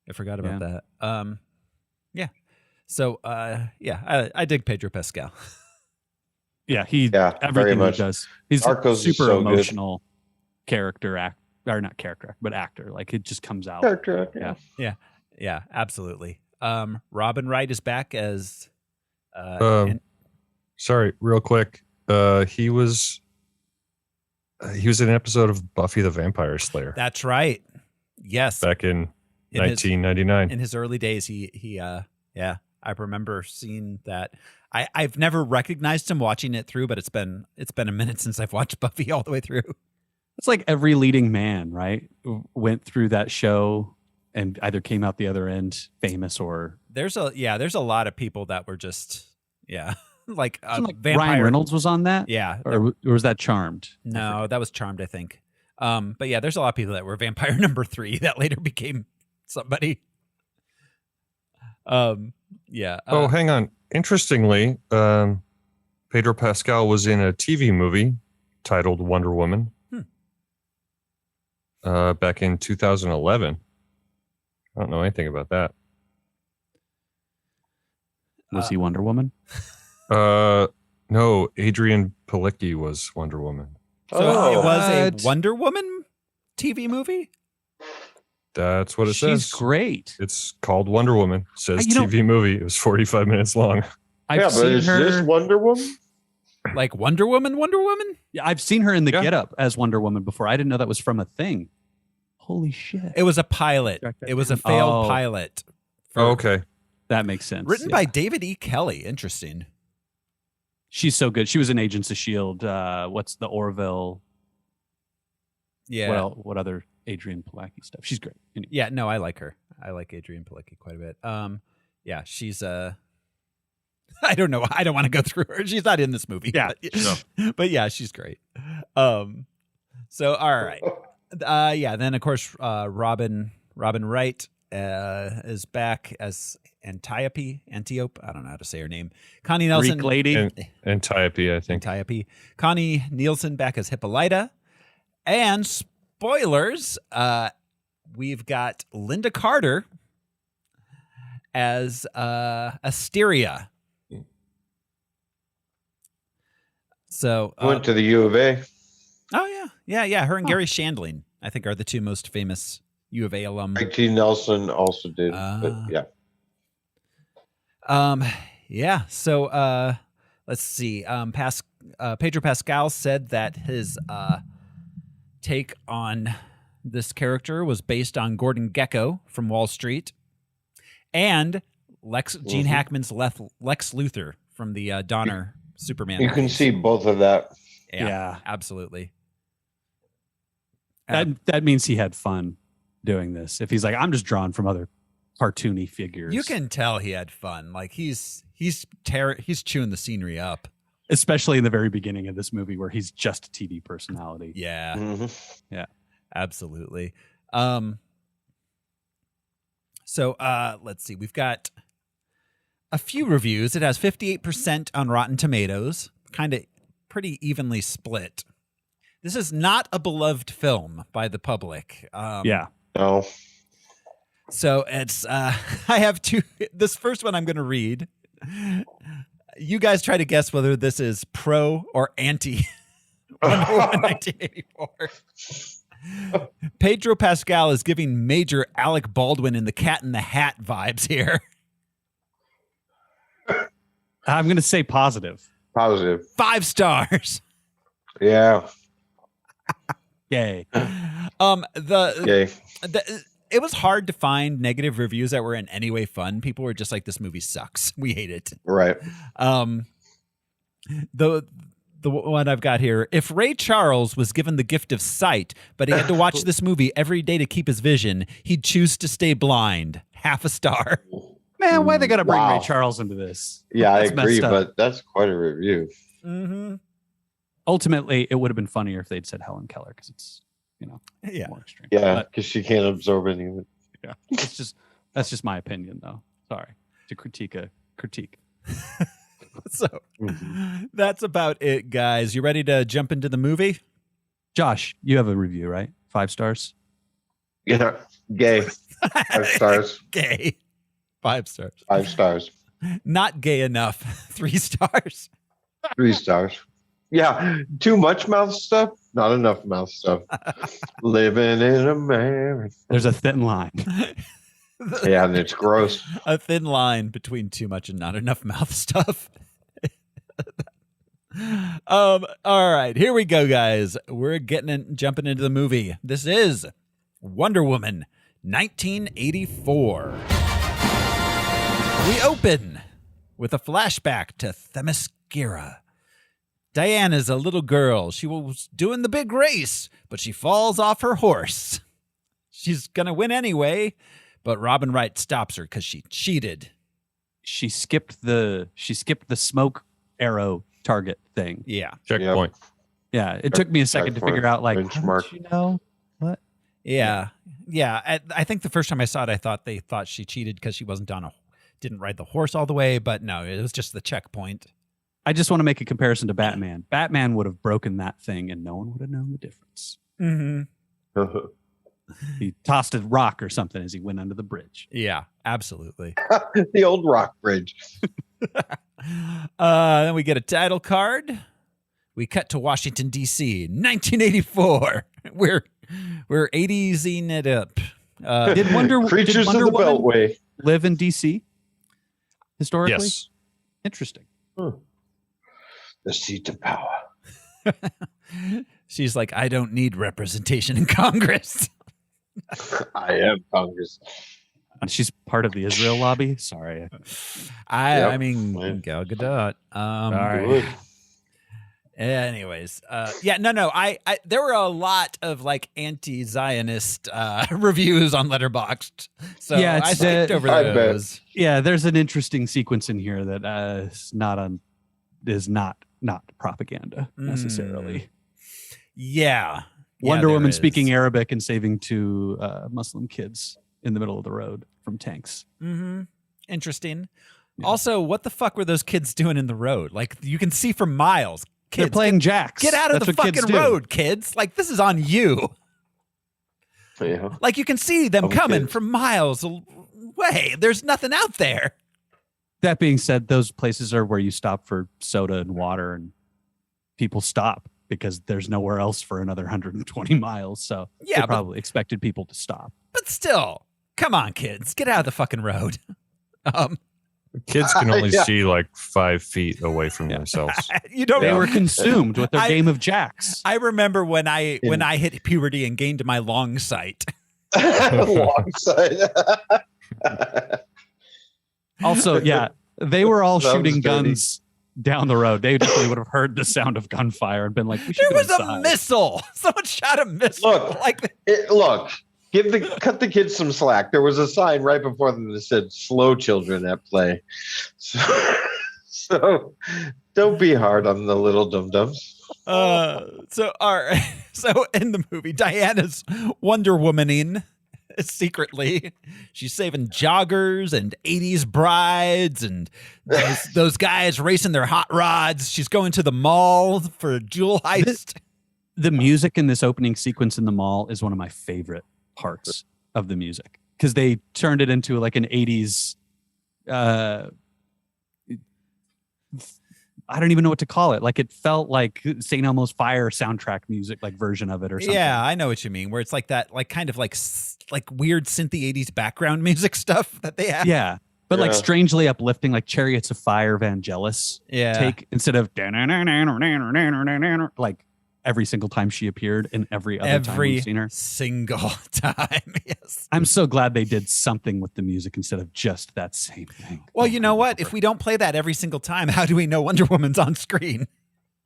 I forgot about that. So I dig Pedro Pascal. Yeah, very everything he much. does. He's Narcos a is super so good. emotional character or not character, but actor. Like it just comes out. Character. Yeah, absolutely. Robin Wright is back as Sorry, real quick. He was in an episode of Buffy the Vampire Slayer. That's right. Yes. Back in 1999. In his early days, he I remember seeing that. I've never recognized him watching it through, but it's been a minute since I've watched Buffy all the way through. It's like every leading man, right? Went through that show and either came out the other end famous or there's a lot of people that were just like Vampire. Ryan Reynolds was on that. Yeah, or was that Charmed? No, that was Charmed, I think. But yeah, there's a lot of people that were Vampire number 3 that later became somebody. Hang on. Interestingly, Pedro Pascal was in a TV movie titled Wonder Woman back in 2011. I don't know anything about that. Was he Wonder Woman? No, Adrian Palicki was Wonder Woman. So it was a Wonder Woman TV movie? That's what it says. She's great. It's called Wonder Woman. It says TV movie. It was 45 minutes long. But is this Wonder Woman? Like Wonder Woman? Yeah, I've seen her in the getup as Wonder Woman before. I didn't know that was from a thing. Holy shit. It was a pilot. It was a failed pilot. Okay. That makes sense. Written by David E. Kelly. Interesting. She's so good. She was in Agents of S.H.I.E.L.D. What's the Orville? Yeah. Well, what other Adrian Palicki stuff? She's great. Anyway. Yeah, no, I like her. I like Adrian Palicki quite a bit. She's I don't know. I don't want to go through her. She's not in this movie. Yeah. But yeah, she's great. So all right. Then of course Robin Wright is back as Antiope. I don't know how to say her name. Connie Nielsen. Greek lady. Antiope, I think. Antiope. Connie Nielsen back as Hippolyta. And spoilers, we've got Linda Carter as Asteria. So went to the U of A. Oh yeah. Her and Gary Shandling, I think, are the two most famous U of A alum. IT Nelson also did, but yeah. So let's see. Pedro Pascal said that his take on this character was based on Gordon Gekko from Wall Street, and Gene Hackman's Lex Luthor from the Donner Superman. You can see both of that. Yeah, absolutely. That means he had fun doing this. If he's like, I'm just drawn from other cartoony figures. You can tell he had fun. Like he's chewing the scenery up. Especially in the very beginning of this movie where he's just a TV personality. Yeah. Mm-hmm. Yeah. Absolutely. So let's see. We've got a few reviews. It has 58% on Rotten Tomatoes, kind of pretty evenly split. This is not a beloved film by the public. Yeah. No. So it's I have two. This first one I'm going to read. You guys try to guess whether this is pro or anti Wonder Woman 1984. Pedro Pascal is giving major Alec Baldwin in the Cat in the Hat vibes here. I'm going to say positive. Positive. 5 stars. Yeah. Yay. Yay. It was hard to find negative reviews that were in any way fun. People were just like, this movie sucks. We hate it. Right. The one I've got here, if Ray Charles was given the gift of sight, but he had to watch this movie every day to keep his vision, he'd choose to stay blind. 0.5 star. Man, why they got to bring Wow. Ray Charles into this? Yeah, I That's agree, messed up. but that's quite a review. Mm-hmm. Ultimately, it would have been funnier if they'd said Helen Keller because it's, Yeah. more extreme. Yeah, But, because she can't absorb any of it. yeah. That's just my opinion, though. Sorry to critique a critique. So that's about it, guys. You ready to jump into the movie? Josh, you have a review, right? 5 stars. Yeah, gay. 5 stars. Gay. 5 stars. 5 stars. Not gay enough. 3 stars. 3 stars. Yeah, too much mouth stuff, not enough mouth stuff. Living in America. There's a thin line. Yeah, and it's gross. A thin line between too much and not enough mouth stuff. All right, here we go, guys. We're jumping into the movie. This is Wonder Woman 1984. We open with a flashback to Themyscira. Diana's a little girl. She was doing the big race, but she falls off her horse. She's going to win anyway, but Robin Wright stops her because she cheated. She skipped the smoke arrow target thing. Yeah. Checkpoint. Yeah. It took me a second to figure out, like, how did you know? What? Yeah. Yeah. I think the first time I saw it, I thought they thought she cheated because she wasn't didn't ride the horse all the way, but no, it was just the checkpoint. I just want to make a comparison to Batman. Batman would have broken that thing and no one would have known the difference. Mm-hmm. He tossed a rock or something as he went under the bridge. Yeah, absolutely. The old rock bridge. Then we get a title card. We cut to Washington, D.C., 1984. We're 80s-ing it up. Did Wonder Creatures Woman of the Beltway live in D.C. historically? Yes. Interesting. The seat of power. She's like, I don't need representation in Congress. I am Congress. She's part of the Israel lobby. Sorry. I mean, Gal Gadot. All right. Anyways, I there were a lot of like anti-Zionist reviews on Letterboxd, so Yeah, I it's skipped over those. Yeah, there's an interesting sequence in here that is not propaganda necessarily. Yeah. Wonder there Woman is. speaking Arabic and saving 2 Muslim kids in the middle of the road from tanks. Mm-hmm. Interesting. Yeah. Also, what the fuck were those kids doing in the road? Like, you can see for miles. Kids, They're playing jacks. Get out of That's the what kids fucking do. road, kids. Like, this is on you. Yeah. Like, you can see them Okay. coming from miles away. There's nothing out there. That being said, those places are where you stop for soda and water, and people stop because there's nowhere else for another 120 miles. So Yeah, they but- probably expected people to stop. But still, come on, kids. Get out of the fucking road. Kids can only Yeah. see like 5 feet away from themselves. You don't They know. were consumed with their I- game of jacks. I remember when I hit puberty and gained my long sight. Alongside. Also, yeah, they were all That was shooting dirty. guns down the road. They definitely would have heard the sound of gunfire and been like, "We should There go was inside." a missile. Someone shot a missile. Look. Like, Look, cut the kids some slack. There was a sign right before them that said "slow children at play." So don't be hard on the little dum-dums. so in the movie, Diana's Wonder Womaning secretly. She's saving joggers and 80s brides and those guys racing their hot rods. She's going to the mall for a jewel heist. The music in this opening sequence in the mall is one of my favorite parts of the music because they turned it into like an 80s I don't even know what to call it. Like it felt like St. Elmo's Fire soundtrack music, like version of it or something. Yeah, I know what you mean. Where it's like that, like kind of like weird synthy 80s background music stuff that they have. Yeah. But like Yeah. strangely uplifting, like Chariots of Fire Vangelis Yeah. take instead of like every single time she appeared and every other time Every we've seen her. single time. Yes. I'm so glad they did something with the music instead of just that same thing. Well, you know what? If we don't play that every single time, how do we know Wonder Woman's on screen?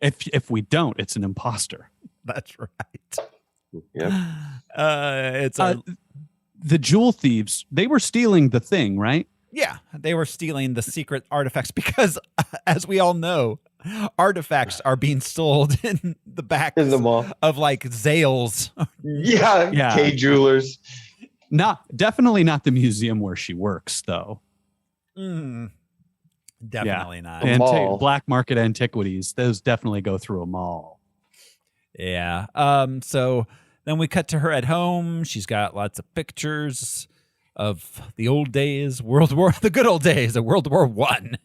If we don't, it's an imposter. That's right. Yeah. It's The jewel thieves, they were stealing the thing, right? yeah, they were stealing the secret artifacts because, as we all know, artifacts are being sold in the back In the mall. of like Zales. Yeah. Yeah. K Jewelers. Definitely not the museum where she works, though. Definitely not. A mall. Black market antiquities, those definitely go through a mall. Yeah. So then we cut to her at home. She's got lots of pictures of the old days, the good old days of World War One.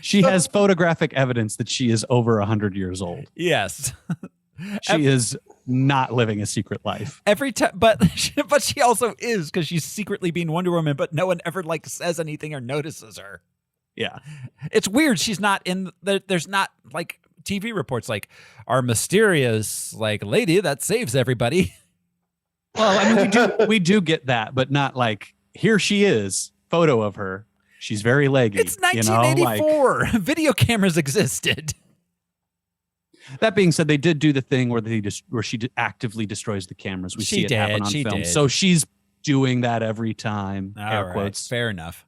She has photographic evidence that she is over 100 years old. Yes. She is not living a secret life. Every time, but she also is, because she's secretly being Wonder Woman, but no one ever like says anything or notices her. Yeah. It's weird. She's not in there's not like TV reports like our mysterious like lady that saves everybody. Well, I mean, we do get that, but not like here she is, photo of her. She's very leggy. It's 1984. Video cameras existed. That being said, they did do the thing where she actively destroys the cameras. We see it happen on film. So she's doing that every time. Air quotes. Fair enough.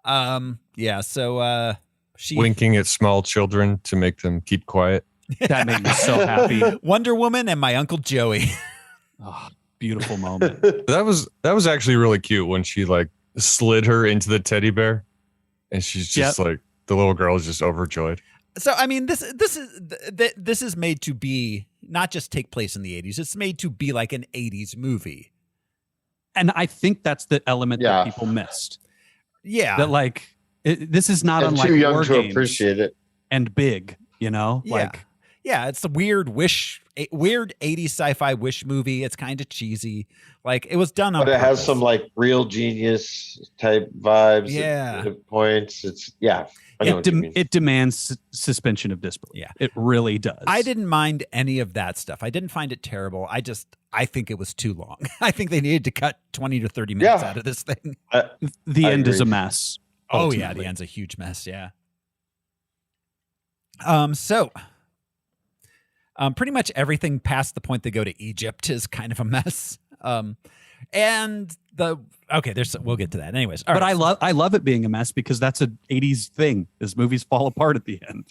Yeah. So she winking at small children to make them keep quiet. That made me so happy. Wonder Woman and my Uncle Joey. Oh, beautiful moment. That was actually really cute when she like slid her into the teddy bear, and she's just like the little girl is just overjoyed. So I mean, this is made to be not just take place in the 80s. It's made to be like an 80s movie, and I think that's the element that people missed. Yeah, that like this is not unlike too young War to Games appreciate it. And big, you know, like it's a weird 80s sci-fi wish movie. It's kind of cheesy, like it was done on. But it purpose. has some like real genius type vibes. Yeah, at points. It's It demands suspension of disbelief. Yeah, it really does. I didn't mind any of that stuff. I didn't find it terrible. I think it was too long. I think they needed to cut 20 to 30 minutes out of this thing. The end is a mess. Ultimately. Oh yeah, the end's a huge mess. Yeah. So pretty much everything past the point they go to Egypt is kind of a mess. We'll get to that. Anyways, but I love it being a mess because that's an 80s thing. As movies fall apart at the end.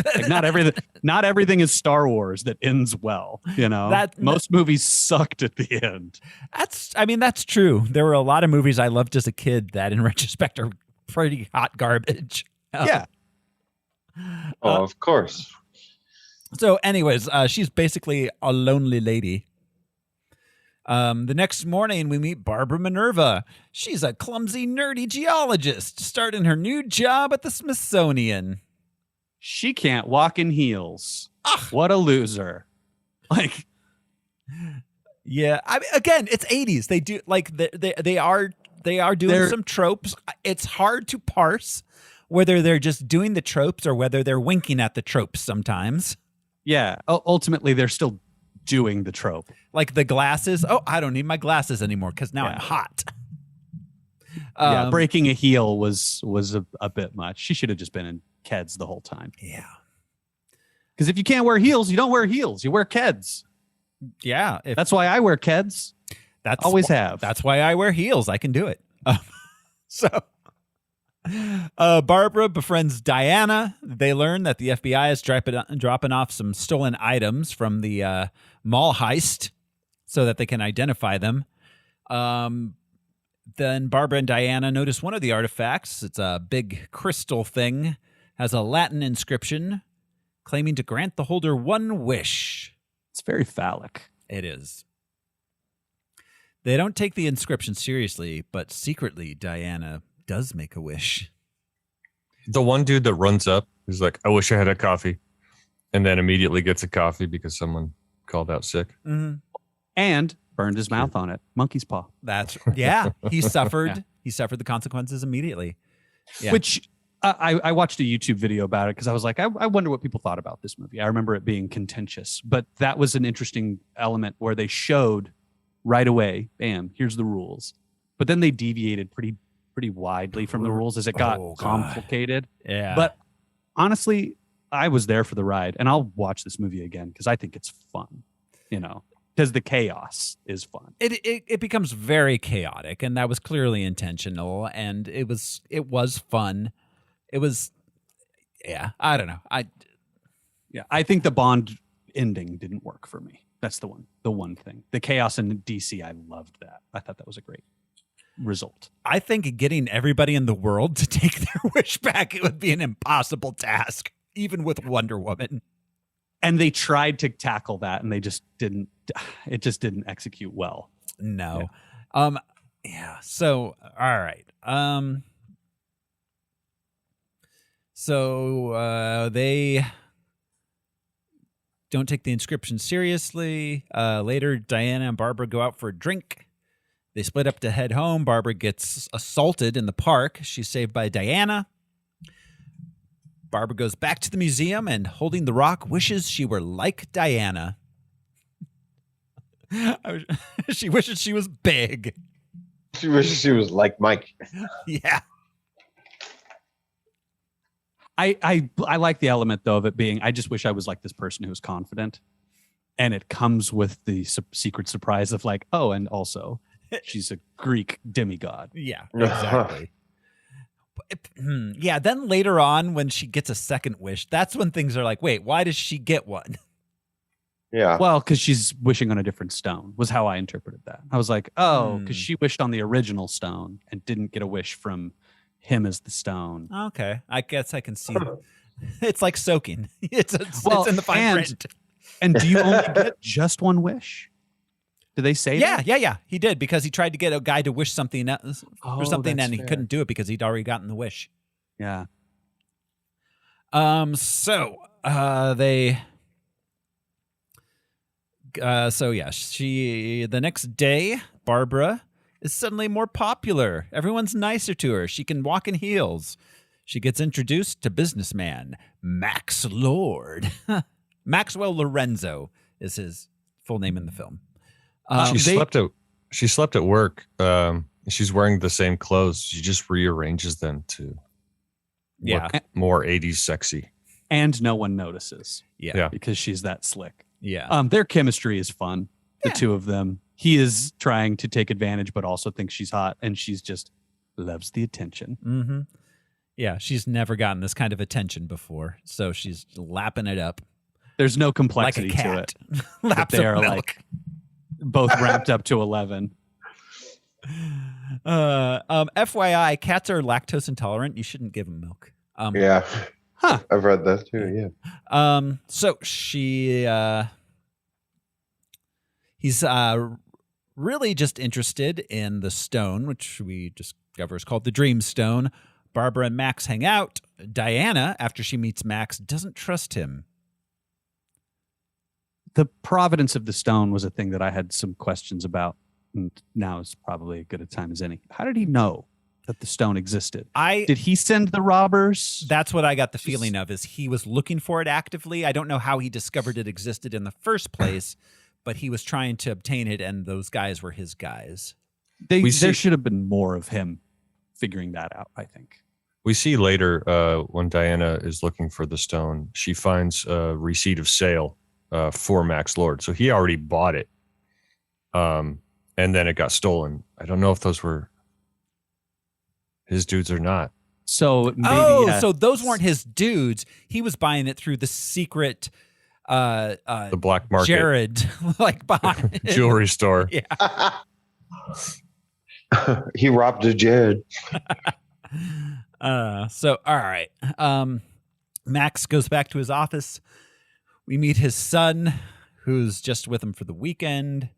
Like not everything is Star Wars that ends well. You know, most movies sucked at the end. That's true. There were a lot of movies I loved as a kid that, in retrospect, are pretty hot garbage. Yeah. Of course. So, anyways, she's basically a lonely lady. The next morning, we meet Barbara Minerva. She's a clumsy, nerdy geologist starting her new job at the Smithsonian. She can't walk in heels. Ugh. What a loser. Like, yeah. I mean, again, it's 80s. They do like they are doing some tropes. It's hard to parse whether they're just doing the tropes or whether they're winking at the tropes sometimes. Yeah. Ultimately, they're still doing the trope. Like the glasses. Oh, I don't need my glasses anymore because now I'm hot. Breaking a heel was a bit much. She should have just been in Keds the whole time. Yeah. Because if you can't wear heels, you don't wear heels. You wear Keds. Yeah. That's why I wear Keds. Always have. That's why I wear heels. I can do it. Barbara befriends Diana. They learn that the FBI is dropping off some stolen items from the mall heist so that they can identify them. Then Barbara and Diana notice one of the artifacts. It's a big crystal thing. Has a Latin inscription claiming to grant the holder one wish. It's very phallic. It is. They don't take the inscription seriously, but secretly Diana does make a wish. The one dude that runs up is like, I wish I had a coffee. And then immediately gets a coffee because someone called out sick. Mm-hmm. And burned his mouth on it. Monkey's paw. He suffered. He suffered the consequences immediately. Yeah. Which I watched a YouTube video about it because I was like, I wonder what people thought about this movie. I remember it being contentious, but that was an interesting element where they showed right away, bam, here's the rules. But then they deviated pretty widely from the rules as it got complicated. Yeah. But honestly, I was there for the ride, and I'll watch this movie again because I think it's fun, because the chaos is fun. It becomes very chaotic, and that was clearly intentional, and it was fun. It was, I don't know. I think the Bond ending didn't work for me. That's the one thing. The chaos in DC, I loved that. I thought that was a great result. I think getting everybody in the world to take their wish back, it would be an impossible task, even with Wonder Woman. And they tried to tackle that, and they just didn't. It just didn't execute well. No. Yeah. So, all right. So they don't take the inscription seriously. Later, Diana and Barbara go out for a drink. They split up to head home. Barbara gets assaulted in the park. She's saved by Diana. Barbara goes back to the museum and, holding the rock, wishes she were like Diana. She wishes she was big. She wishes she was like Mike. Yeah. I like the element, though, of it being, I just wish I was like this person who's confident. And it comes with the secret surprise of like, oh, and also she's a Greek demigod. Yeah, exactly. Yeah, then later on when she gets a second wish, that's when things are like, wait, why does she get one? Yeah. Well, because she's wishing on a different stone was how I interpreted that. I was like, oh, because she wished on the original stone and didn't get a wish from him as the stone. Okay, I guess I can see. It's like soaking. It's in the fine print. And do you only get just one wish? Do they say that? Yeah. He did, because he tried to get a guy to wish something for something, that's and he fair. couldn't do it because he'd already gotten the wish. Yeah. So the next day, Barbara is suddenly more popular. Everyone's nicer to her. She can walk in heels. She gets introduced to businessman Max Lord. Maxwell Lorenzo is his full name in the film. She slept at work. She's wearing the same clothes. She just rearranges them to look more 80s sexy. And no one notices. Yeah. Because she's that slick. Yeah. Their chemistry is fun. The two of them. He is trying to take advantage, but also thinks she's hot, and she's just loves the attention. Mm-hmm. Yeah, she's never gotten this kind of attention before, so she's lapping it up. There's no complexity like a to cat. it. Laps They are of milk. like both ramped up to 11. FYI, cats are lactose intolerant. You shouldn't give them milk. Yeah. Huh. I've read that too. Yeah. So he's really just interested in the stone, which we discover is called the Dream Stone. Barbara and Max hang out. Diana, after she meets Max, doesn't trust him. The providence of the stone was a thing that I had some questions about. And now is probably as good a time as any. How did he know that the stone existed? Did he send the robbers? That's what I got the feeling of, is he was looking for it actively. I don't know how he discovered it existed in the first place, but he was trying to obtain it, and those guys were his guys. There should have been more of him figuring that out, I think. We see later when Diana is looking for the stone, she finds a receipt of sale for Max Lord. So he already bought it. And then it got stolen. I don't know if those were his dudes or not. So maybe, so those weren't his dudes. He was buying it through the secret the black market. Jared, like behind jewelry store. Yeah. He robbed a Jared. So all right. Max goes back to his office. We meet his son, who's just with him for the weekend.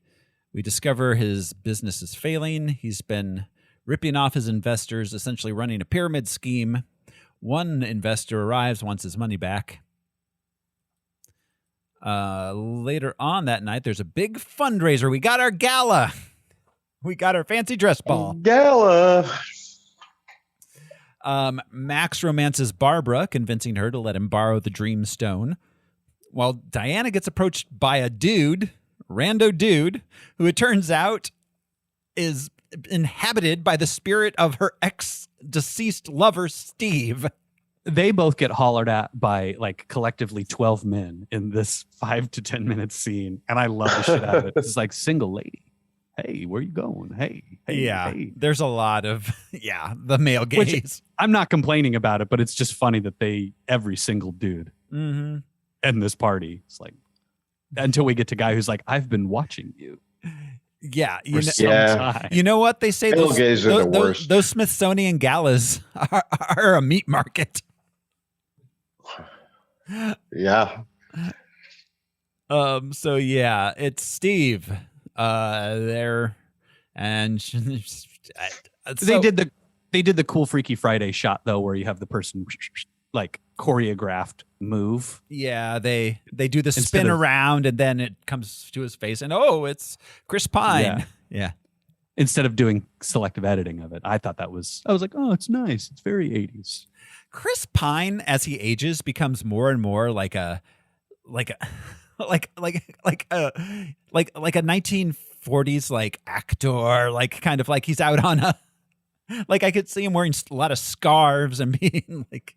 We discover his business is failing. He's been ripping off his investors, essentially running a pyramid scheme. One investor arrives, wants his money back. Later on that night, there's a big fundraiser. We got our gala. We got our fancy dress ball. Gala. Max romances Barbara, convincing her to let him borrow the Dream Stone, while Diana gets approached by a rando dude, who it turns out is inhabited by the spirit of her ex-deceased lover, Steve. They both get hollered at by like collectively 12 men in this 5 to 10 minute scene. And I love the shit out of it. It's like, single lady. Hey, where you going? Hey. There's a lot of, the male gaze. Which, I'm not complaining about it, but it's just funny that every single dude in this party, it's like, until we get to guy who's like, I've been watching you. Yeah, time. You know what they say? Those Smithsonian galas are a meat market. Yeah. So yeah, it's Steve. They're And They did the cool Freaky Friday shot though, where you have the person like choreographed move. Yeah, they do the spin around and then it comes to his face and it's Chris Pine. Yeah. Instead of doing selective editing of it. I was like, oh, it's nice. It's very 80s. Chris Pine, as he ages, becomes more and more like a 1940s like actor, like kind of like he's out on a, like I could see him wearing a lot of scarves and being like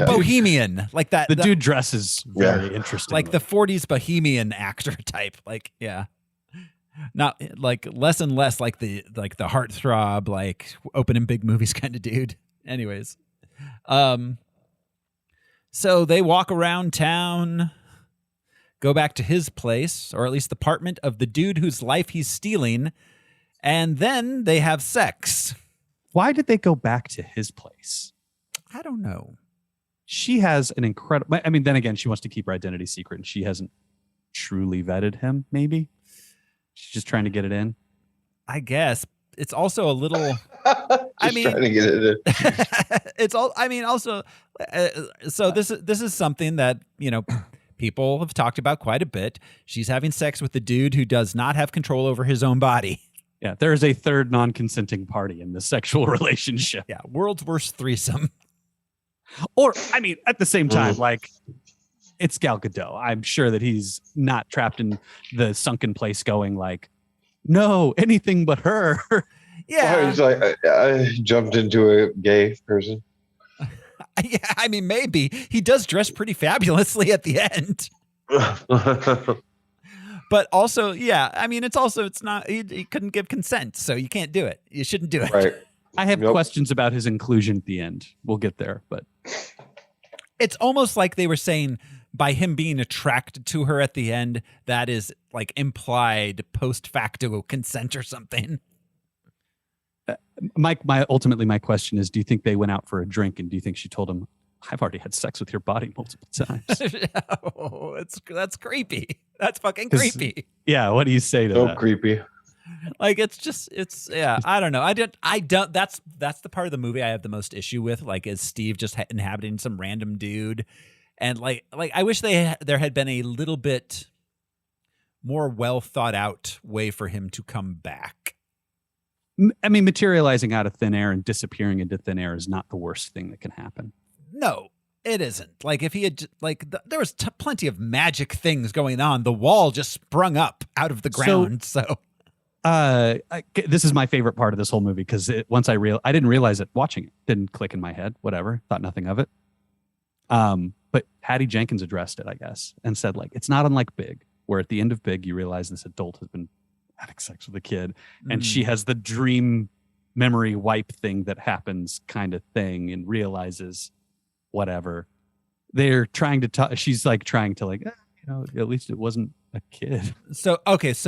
bohemian, like that. The dude dresses very interesting, like the 40s bohemian actor type. Like, yeah, not like less and less like the heartthrob, like opening big movies kind of dude. Anyways, so they walk around town, go back to his place, or at least the apartment of the dude whose life he's stealing, and then they have sex. Why did they go back to his place? I don't know. She has an incredible... I mean, then again, she wants to keep her identity secret, and she hasn't truly vetted him, maybe? She's just trying to get it in? I guess. It's also a little... trying to get it in. It's all... I mean, also... so this is something that, people have talked about quite a bit. She's having sex with the dude who does not have control over his own body. Yeah, there is a third non-consenting party in this sexual relationship. Yeah, world's worst threesome. Or, I mean, at the same time, like, it's Gal Gadot. I'm sure that he's not trapped in the sunken place going like, no, anything but her. Yeah. Well, he's like, I jumped into a gay person. Yeah, I mean, maybe. He does dress pretty fabulously at the end. But also, yeah, I mean, it's not, he couldn't give consent, so you can't do it. You shouldn't do it. Right. I have questions about his inclusion at the end. We'll get there, but. It's almost like they were saying by him being attracted to her at the end, that is like implied post facto consent or something. Ultimately, my question is, do you think they went out for a drink and do you think she told him, I've already had sex with your body multiple times? Oh, that's creepy. That's fucking creepy. Yeah. What do you say to that? So creepy. Like, yeah, I don't know. I don't, that's the part of the movie I have the most issue with. Like, is Steve just inhabiting some random dude? And like I wish there had been a little bit more well thought out way for him to come back. I mean, materializing out of thin air and disappearing into thin air is not the worst thing that can happen. No, it isn't. Like, if he had, there was plenty of magic things going on. The wall just sprung up out of the ground. So this is my favorite part of this whole movie because once I didn't realize it watching it. Didn't click in my head. Whatever. Thought nothing of it. But Patty Jenkins addressed it, I guess, and said, like, it's not unlike Big, where at the end of Big, you realize this adult has been having sex with a kid, and she has the dream memory wipe thing that happens kind of thing and realizes whatever. They're trying to she's like trying to at least it wasn't a kid. So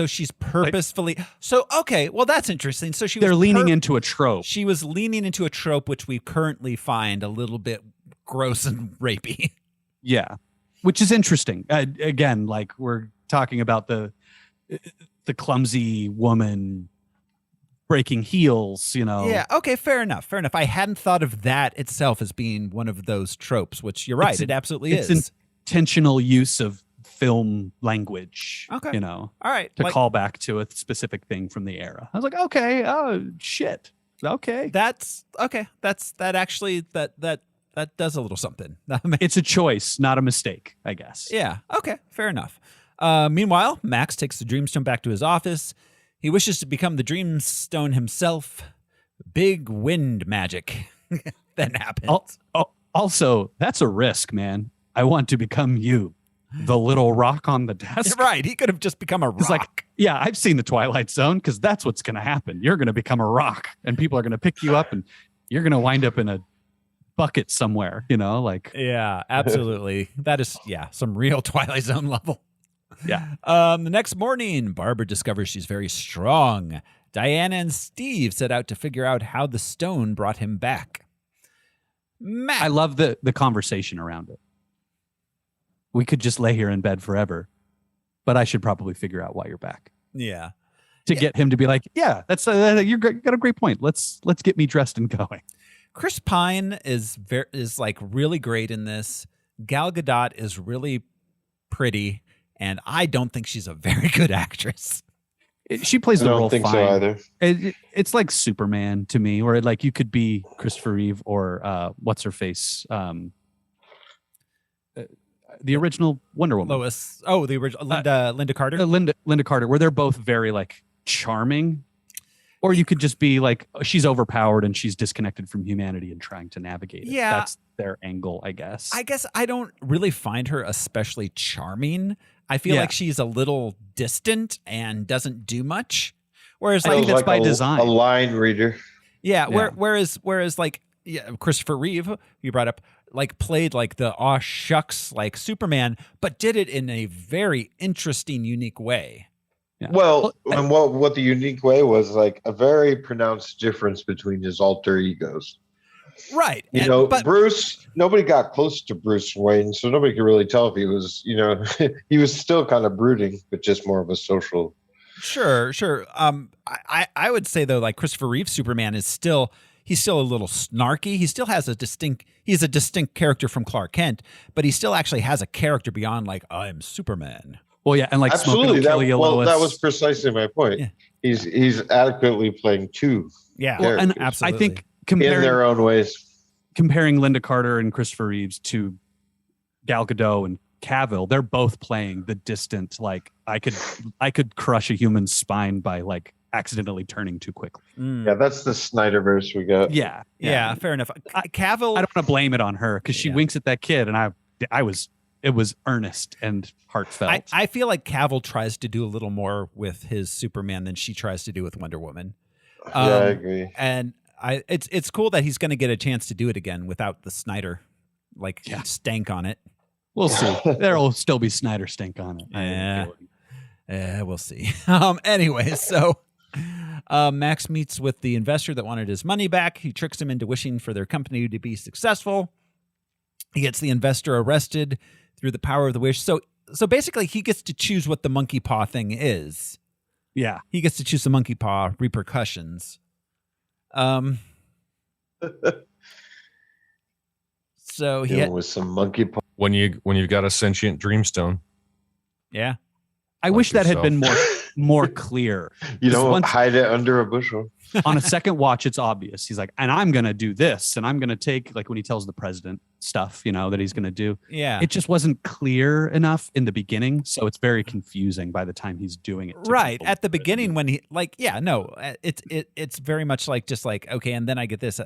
she's purposefully well, that's interesting. So they're leaning into a trope. She was leaning into a trope which we currently find a little bit gross and rapey. Yeah, which is interesting. Again, like we're talking about the clumsy woman breaking heels, Yeah, okay, fair enough. I hadn't thought of that itself as being one of those tropes, which you're right, it absolutely is. It's intentional use of film language, okay. All right, to call back to a specific thing from the era. I was like, okay, oh shit. Okay. That does a little something. It's a choice, not a mistake, I guess. Yeah, okay, fair enough. Meanwhile, Max takes the Dreamstone back to his office. He wishes to become the Dreamstone himself. Big wind magic then happens. Also, that's a risk, man. I want to become you, the little rock on the desk. Right, he could have just become a rock. It's like, yeah, I've seen the Twilight Zone because that's what's going to happen. You're going to become a rock, and people are going to pick you up, and you're going to wind up in a bucket somewhere. Yeah, absolutely. That is, some real Twilight Zone level. Yeah. The next morning, Barbara discovers she's very strong. Diana and Steve set out to figure out how the stone brought him back. I love the conversation around it. We could just lay here in bed forever, but I should probably figure out why you're back. Yeah. to get him to be like, yeah, that's you got a great point. Let's get me dressed and going. Chris Pine is like really great in this. Gal Gadot is really pretty, and I don't think she's a very good actress. She plays the role I don't think fine. so either. It's like Superman to me, or like you could be Christopher Reeve or what's her face, the original Wonder Woman, Lois. Oh, the original Linda Carter. Linda Carter, where they're both very like charming. Or you could just be like, she's overpowered and she's disconnected from humanity and trying to navigate it. Yeah. That's their angle, I guess. I guess I don't really find her especially charming. I feel like she's a little distant and doesn't do much. Whereas I think that's by design. A line reader. Yeah. Whereas like Christopher Reeve, you brought up, like played like the aw shucks like Superman, but did it in a very interesting, unique way. Yeah. Well, and what the unique way was like a very pronounced difference between his alter egos. Right. But Bruce, nobody got close to Bruce Wayne, so nobody could really tell if he was, he was still kind of brooding, but just more of a social. Sure. I would say though, like Christopher Reeve Superman is still a little snarky. He still has he's a distinct character from Clark Kent, but he still actually has a character beyond like, I'm Superman. Well, yeah, and like absolutely. That was precisely my point. Yeah. He's adequately playing two. Yeah, well, and absolutely. I think in their own ways, comparing Linda Carter and Christopher Reeves to Gal Gadot and Cavill, they're both playing the distant. Like I could crush a human spine by like accidentally turning too quickly. Yeah, that's the Snyderverse we got. Yeah, fair enough. Cavill, I don't want to blame it on her because she winks at that kid, and it was earnest and heartfelt. I feel like Cavill tries to do a little more with his Superman than she tries to do with Wonder Woman. I agree. And it's cool that he's going to get a chance to do it again without the Snyder stank on it. We'll see. There'll still be Snyder stink on it. Yeah, we'll see. Anyway, so Max meets with the investor that wanted his money back. He tricks him into wishing for their company to be successful. He gets the investor arrested through the power of the wish. So basically, he gets to choose what the monkey paw thing is. Yeah, he gets to choose the monkey paw repercussions. So he with some monkey paw. When you've got a sentient dreamstone. Yeah, I wish that had been more clear. You don't hide it under a bushel. On a second watch, it's obvious. He's like, and I'm going to do this, and I'm going to take, like when he tells the president stuff, that he's going to do. Yeah. It just wasn't clear enough in the beginning, so it's very confusing by the time he's doing it. Right. At the beginning when he, it's very much like, just like, okay, and then I get this,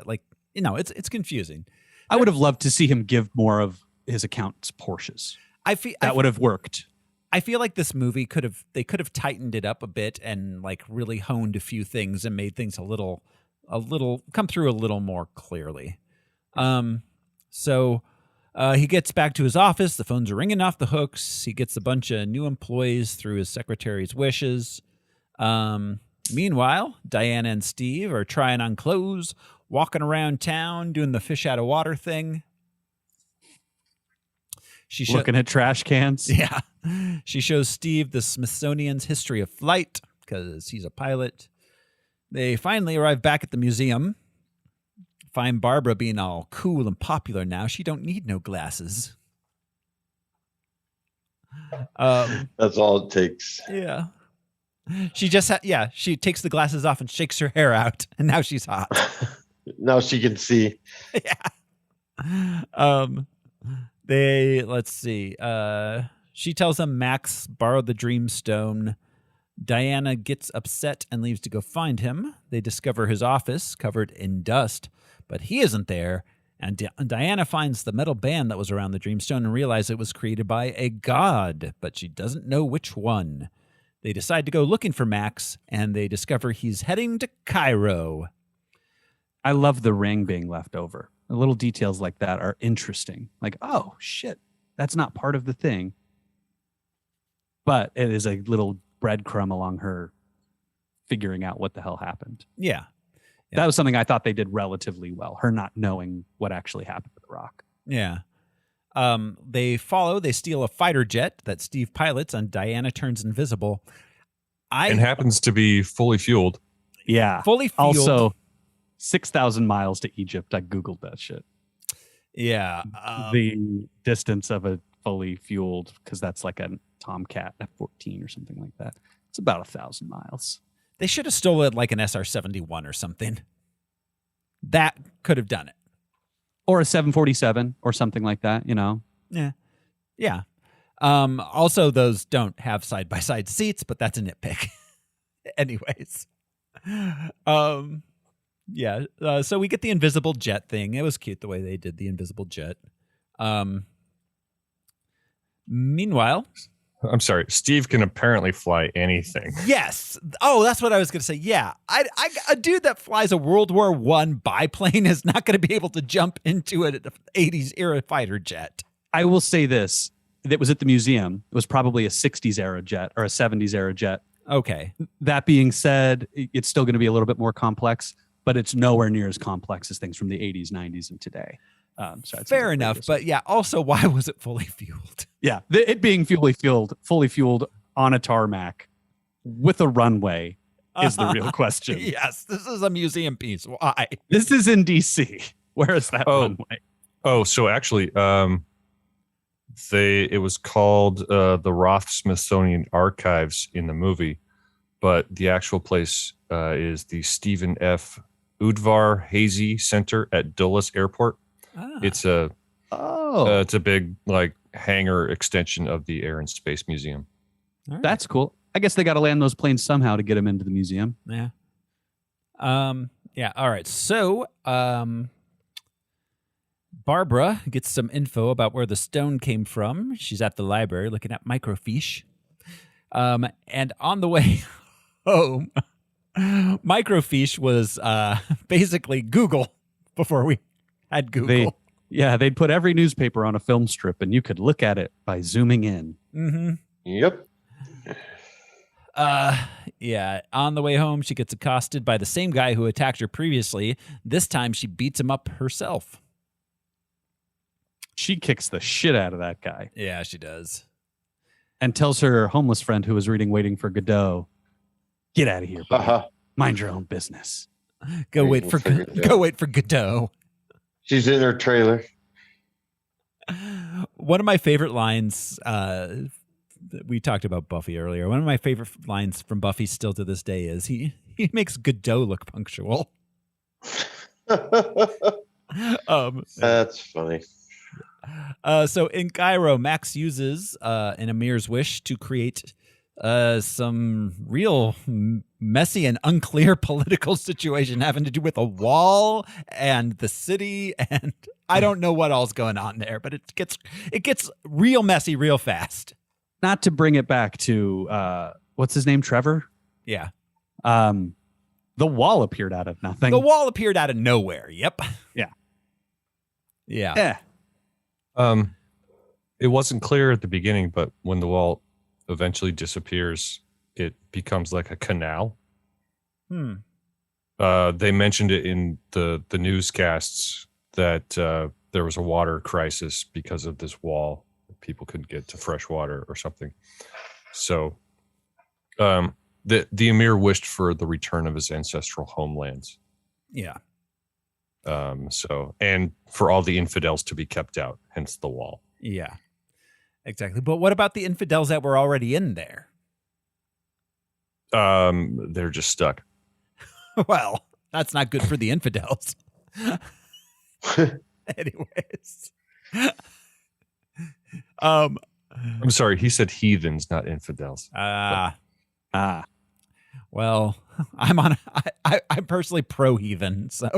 it's confusing. I would have loved to see him give more of his account's Porsches. That would have worked. I feel like this movie could have tightened it up a bit and like really honed a few things and made things a little come through a little more clearly. So he gets back to his office. The phones are ringing off the hooks. He gets a bunch of new employees through his secretary's wishes. Meanwhile, Diana and Steve are trying on clothes, walking around town, doing the fish out of water thing. She's looking at trash cans. Yeah. She shows Steve the Smithsonian's history of flight because he's a pilot. They finally arrive back at the museum. Find Barbara being all cool and popular now. She don't need no glasses. That's all it takes. Yeah. She just she takes the glasses off and shakes her hair out, and now she's hot. Now she can see. Yeah. Let's see. She tells him Max borrowed the Dreamstone. Diana gets upset and leaves to go find him. They discover his office covered in dust, but he isn't there. And Diana finds the metal band that was around the Dreamstone and realizes it was created by a god, but she doesn't know which one. They decide to go looking for Max, and they discover he's heading to Cairo. I love the ring being left over. The little details like that are interesting. Like, oh, shit, that's not part of the thing. But it is a little breadcrumb along her figuring out what the hell happened. Yeah. That was something I thought they did relatively well, her not knowing what actually happened with the rock. Yeah. They steal a fighter jet that Steve pilots, and Diana turns invisible. and happens to be fully fueled. Yeah. Fully fueled. Also, 6,000 miles to Egypt. I Googled that shit. Yeah. The distance of a fully fueled, because that's like a Tomcat F-14 or something like that. It's about 1,000 miles. They should have stolen like an SR-71 or something. That could have done it. Or a 747 or something like that, you know? Yeah. Yeah. Also, those don't have side-by-side seats, but that's a nitpick. Anyways. Yeah. So we get the invisible jet thing. It was cute the way they did the invisible jet. Meanwhile... I'm sorry. Steve can apparently fly anything. Yes. Oh, that's what I was going to say. Yeah. A dude that flies a World War I biplane is not going to be able to jump into an 80s era fighter jet. I will say this. That was at the museum. It was probably a 60s era jet or a 70s era jet. Okay. That being said, it's still going to be a little bit more complex, but it's nowhere near as complex as things from the 80s, 90s, and today. So fair enough. But yeah, also, why was it fully fueled? Yeah, it being fully fueled on a tarmac with a runway is the real question. Yes, this is a museum piece. Why? This is in DC. Where is that runway? Oh, so actually, it was called the Roth Smithsonian Archives in the movie, but the actual place is the Stephen F. Udvar Hazy Center at Dulles Airport. It's a big like hangar extension of the Air and Space Museum. Right. That's cool. I guess they got to land those planes somehow to get them into the museum. Yeah. Yeah. All right. So, Barbara gets some info about where the stone came from. She's at the library looking at microfiche. And on the way home, microfiche was basically Google before we had Google. They'd put every newspaper on a film strip and you could look at it by zooming in. Mm-hmm. Yep. Yeah. On the way home, she gets accosted by the same guy who attacked her previously. This time, she beats him up herself. She kicks the shit out of that guy. Yeah, she does. And tells her homeless friend who was reading Waiting for Godot, "Get out of here, buddy. Mind your own business. Go wait for Godot." She's in her trailer. One of my favorite lines, we talked about Buffy earlier. One of my favorite lines from Buffy still to this day is he makes Godot look punctual. That's funny. So in Cairo, Max uses an Amir's wish to create some real messy and unclear political situation having to do with a wall and the city, and I don't know what all's going on there, but it gets real messy real fast. Not to bring it back to what's his name, Trevor? Yeah. The wall appeared out of nothing. The wall appeared out of nowhere. Yep. Yeah. Yeah. It wasn't clear at the beginning, but when the wall eventually disappears, it becomes like a canal. They mentioned it in the newscasts that there was a water crisis because of this wall. People couldn't get to fresh water or something. So the Emir wished for the return of his ancestral homelands. Yeah. So, and for all the infidels to be kept out, hence the wall. Yeah, exactly. But what about the infidels that were already in there? They're just stuck. Well, that's not good for the infidels. Anyways. I'm sorry, he said heathens, not infidels. Well, I'm personally pro heathen, so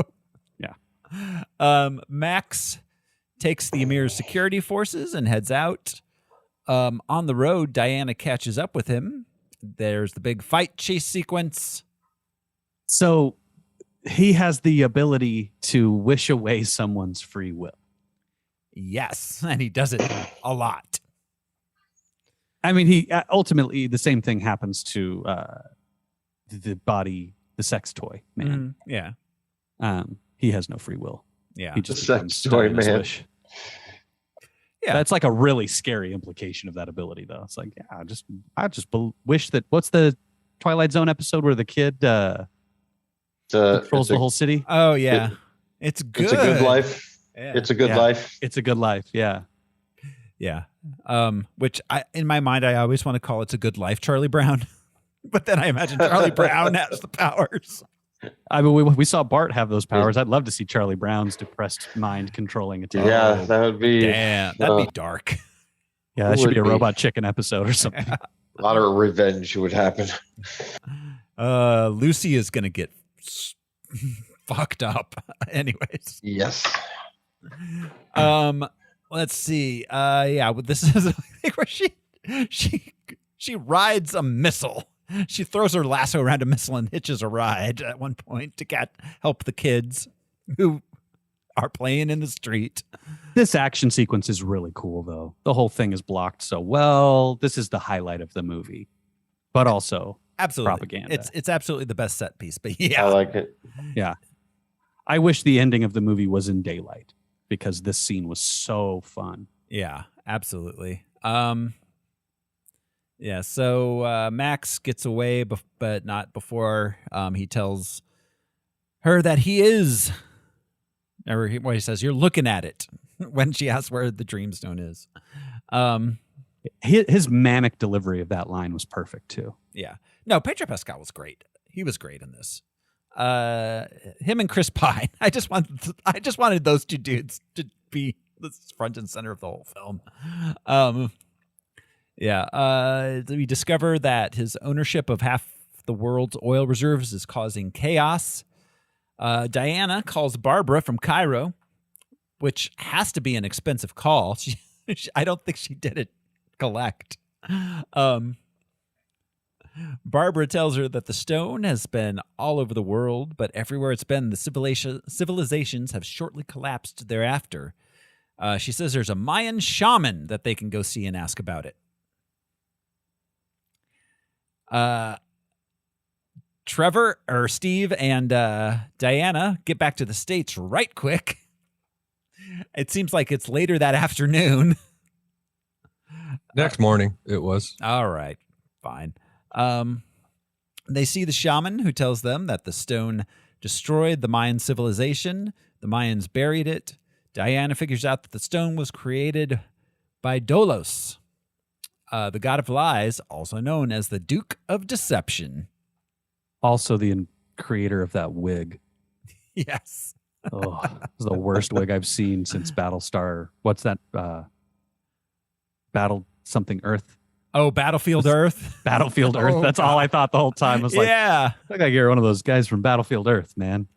yeah. Max takes the Emir's security forces and heads out. On the road, Diana catches up with him. There's the big fight chase sequence. So he has the ability to wish away someone's free will. Yes, and he does it a lot. I mean, he ultimately the same thing happens to the body, the sex toy man. Yeah. He has no free will. Yeah. He just the sex toy man. Wish. Yeah. That's like a really scary implication of that ability, though. It's like, yeah, I just wish that. What's the Twilight Zone episode where the kid controls the whole city? Oh yeah, it's good. It's a good life. Yeah. It's a good life. It's a good life. Yeah. Yeah. Which in my mind, I always want to call It's a Good Life, Charlie Brown. But then I imagine Charlie Brown has the powers. I mean, we saw Bart have those powers. I'd love to see Charlie Brown's depressed mind controlling it. Yeah, that would be. Damn, that'd be dark. Yeah, that should be a Robot Chicken episode or something. A lot of revenge would happen. Lucy is gonna get fucked up. Anyways. Yes. Let's see. Yeah, this is where she rides a missile. She throws her lasso around a missile and hitches a ride at one point to help the kids who are playing in the street. This action sequence is really cool, though. The whole thing is blocked so well. This is the highlight of the movie, but also absolutely propaganda. It's absolutely the best set piece. But yeah, I like it. Yeah, I wish the ending of the movie was in daylight because this scene was so fun. Yeah, absolutely. Yeah, so Max gets away, but not before he tells her that he is, or he says, "You're looking at it," when she asks where the Dreamstone is. His manic delivery of that line was perfect too. Yeah, no, Pedro Pascal was great. He was great in this. Him and Chris Pine. I just wanted those two dudes to be the front and center of the whole film. Yeah, we discover that his ownership of half the world's oil reserves is causing chaos. Diana calls Barbara from Cairo, which has to be an expensive call. I don't think she did it collect. Barbara tells her that the stone has been all over the world, but everywhere it's been, the civilizations have shortly collapsed thereafter. She says there's a Mayan shaman that they can go see and ask about it. Steve and Diana get back to the States right quick. It seems like it's later that afternoon. Next morning, it was. All right, fine. They see the shaman who tells them that the stone destroyed the Mayan civilization. The Mayans buried it. Diana figures out that the stone was created by Dolos, the god of lies, also known as the Duke of Deception. Also the creator of that wig. Yes. Oh, it's the worst wig I've seen since Battlestar. What's that? Battle something Earth. Oh, Battlefield Earth. Battlefield Earth. That's all I thought the whole time. I was like, yeah. I gotta get one of those guys from Battlefield Earth, man.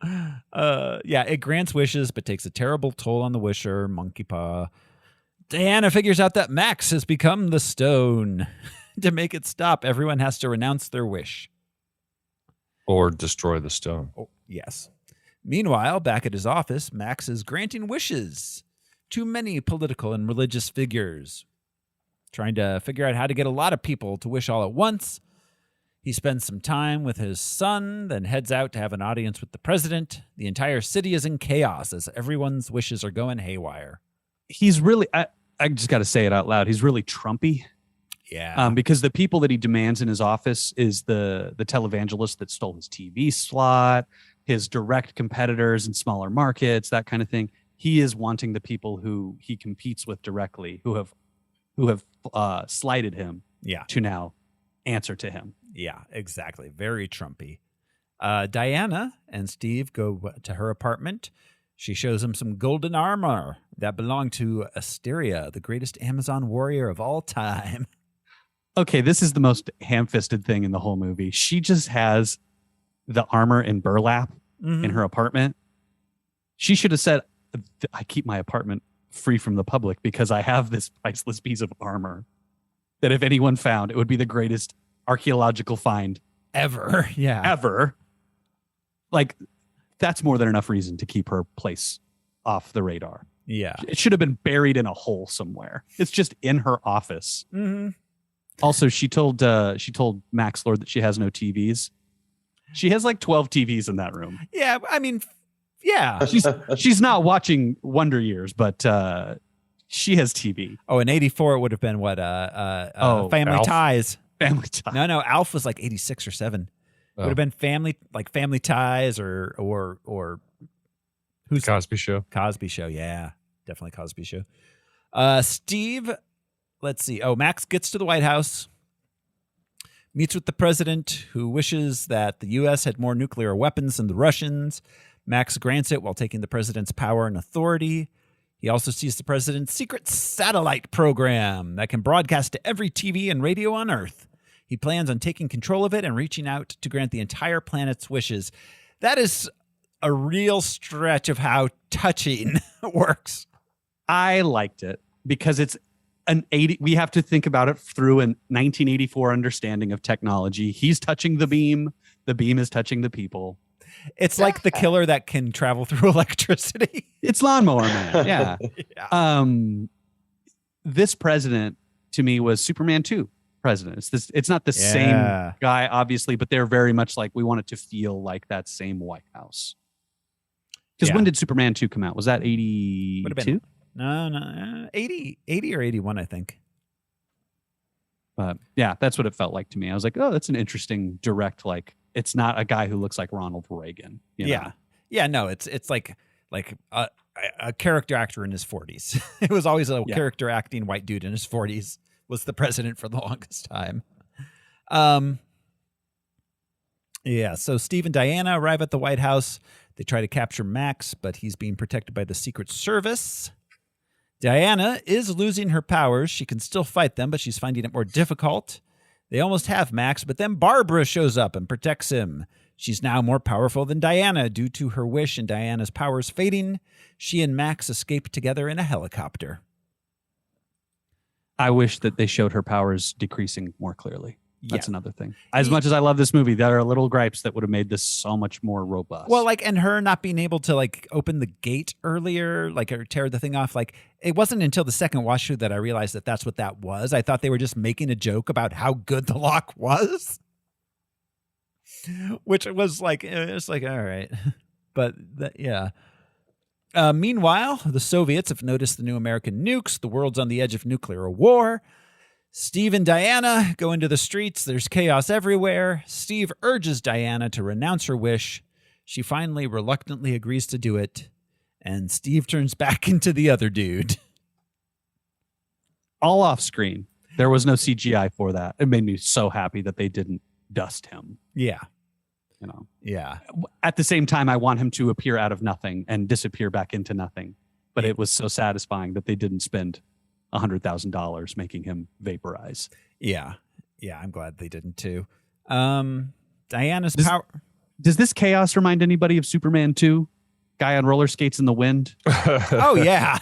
Yeah, it grants wishes, but takes a terrible toll on the wisher, Monkey Paw. Diana figures out that Max has become the stone. To make it stop, everyone has to renounce their wish. Or destroy the stone. Oh, yes. Meanwhile, back at his office, Max is granting wishes to many political and religious figures, trying to figure out how to get a lot of people to wish all at once. He spends some time with his son, then heads out to have an audience with the president. The entire city is in chaos as everyone's wishes are going haywire. He's really, I just got to say it out loud, he's really Trumpy. Yeah. Because the people that he demands in his office is the televangelist that stole his TV slot, his direct competitors in smaller markets, that kind of thing. He is wanting the people who he competes with directly, who have slighted him, to now answer to him. Yeah, exactly. Very Trumpy. Diana and Steve go to her apartment. She shows him some golden armor that belonged to Asteria, the greatest Amazon warrior of all time. Okay, this is the most ham-fisted thing in the whole movie. She just has the armor in burlap in her apartment. She should have said, I keep my apartment free from the public because I have this priceless piece of armor that if anyone found, it would be the greatest archaeological find ever. Yeah. Ever. Like, that's more than enough reason to keep her place off the radar. Yeah. It should have been buried in a hole somewhere. It's just in her office. Mm-hmm. Also, she told Max Lord that she has no TVs. She has like 12 TVs in that room. Yeah, I mean, yeah. She's not watching Wonder Years, but she has TV. Oh, in '84 it would have been what? Family Alf. Ties. Family Ties. No, Alf was like 86 or 7. Oh. Would have been Family Ties or who's Cosby Show. Cosby Show, yeah. Definitely Cosby Show. Steve, let's see. Oh, Max gets to the White House, meets with the president, who wishes that the U.S. had more nuclear weapons than the Russians. Max grants it while taking the president's power and authority. He also sees the president's secret satellite program that can broadcast to every TV and radio on Earth. He plans on taking control of it and reaching out to grant the entire planet's wishes. That is a real stretch of how touching it works. I liked it because it's we have to think about it through a 1984 understanding of technology. He's touching the beam is touching the people. It's like the killer that can travel through electricity. It's Lawnmower Man. Yeah. Yeah. This president to me was Superman 2 president. It's not the same guy, obviously, but they're very much like, we want it to feel like that same White House. Because when did Superman 2 come out? Was that 82? No, 80 or 81, I think. But yeah, that's what it felt like to me. I was like, oh, that's an interesting direct, like, it's not a guy who looks like Ronald Reagan. You know? Yeah, no, it's like a character actor in his 40s. It was always a character acting white dude in his 40s was the president for the longest time. So Steve and Diana arrive at the White House. They try to capture Max, but he's being protected by the Secret Service. Diana is losing her powers. She can still fight them, but she's finding it more difficult. They almost have Max, but then Barbara shows up and protects him. She's now more powerful than Diana due to her wish and Diana's powers fading. She and Max escape together in a helicopter. I wish that they showed her powers decreasing more clearly. That's another thing. As much as I love this movie, there are little gripes that would have made this so much more robust. Well, and her not being able to open the gate earlier, or tear the thing off. It wasn't until the second watch through that I realized that that's what that was. I thought they were just making a joke about how good the lock was, which was it's all right. But meanwhile, the Soviets have noticed the new American nukes. The world's on the edge of nuclear war. Steve and Diana go into the streets. There's chaos everywhere. Steve urges Diana to renounce her wish. She finally reluctantly agrees to do it. And Steve turns back into the other dude. All off screen. There was no CGI for that. It made me so happy that they didn't dust him. Yeah. Yeah. At the same time, I want him to appear out of nothing and disappear back into nothing. But it was so satisfying that they didn't spend $100,000 making him vaporize. Yeah, I'm glad they didn't too. Diana's power. Does this chaos remind anybody of Superman 2? Guy on roller skates in the wind. Oh yeah,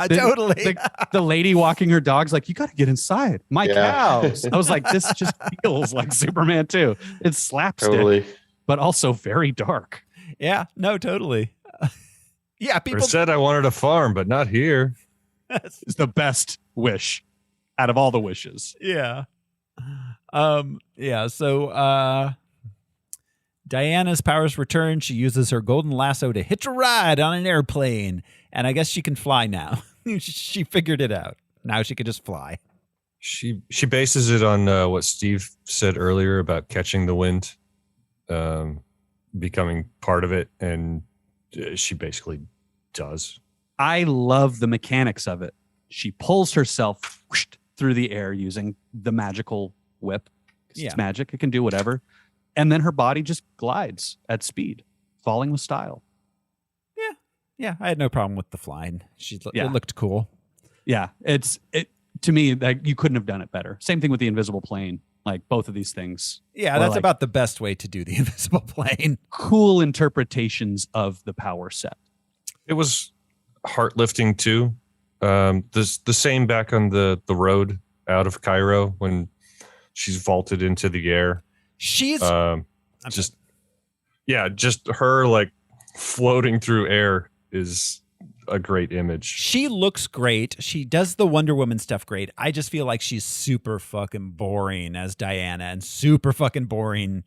totally. The lady walking her dog's like, you got to get inside. My cows. I was like, this just feels like Superman 2. It's slapstick, but also very dark. Yeah, no, totally. People said I wanted a farm, but not here. It's the best wish out of all the wishes. Yeah. So Diana's powers return. She uses her golden lasso to hitch a ride on an airplane. And I guess she can fly now. She figured it out. Now she can just fly. She bases it on what Steve said earlier about catching the wind, becoming part of it. And she basically does. I love the mechanics of it. She pulls herself through the air using the magical whip. It's magic. It can do whatever. And then her body just glides at speed, falling with style. Yeah. I had no problem with the flying. It looked cool. Yeah. To me, you couldn't have done it better. Same thing with the invisible plane. Both of these things. Yeah, that's about the best way to do the invisible plane. Cool interpretations of the power set. It was heart lifting too. The same back on the road out of Cairo when she's vaulted into the air. She's just her floating through air is a great image. She looks great. She does the Wonder Woman stuff great. I just feel like she's super fucking boring as Diana and super fucking boring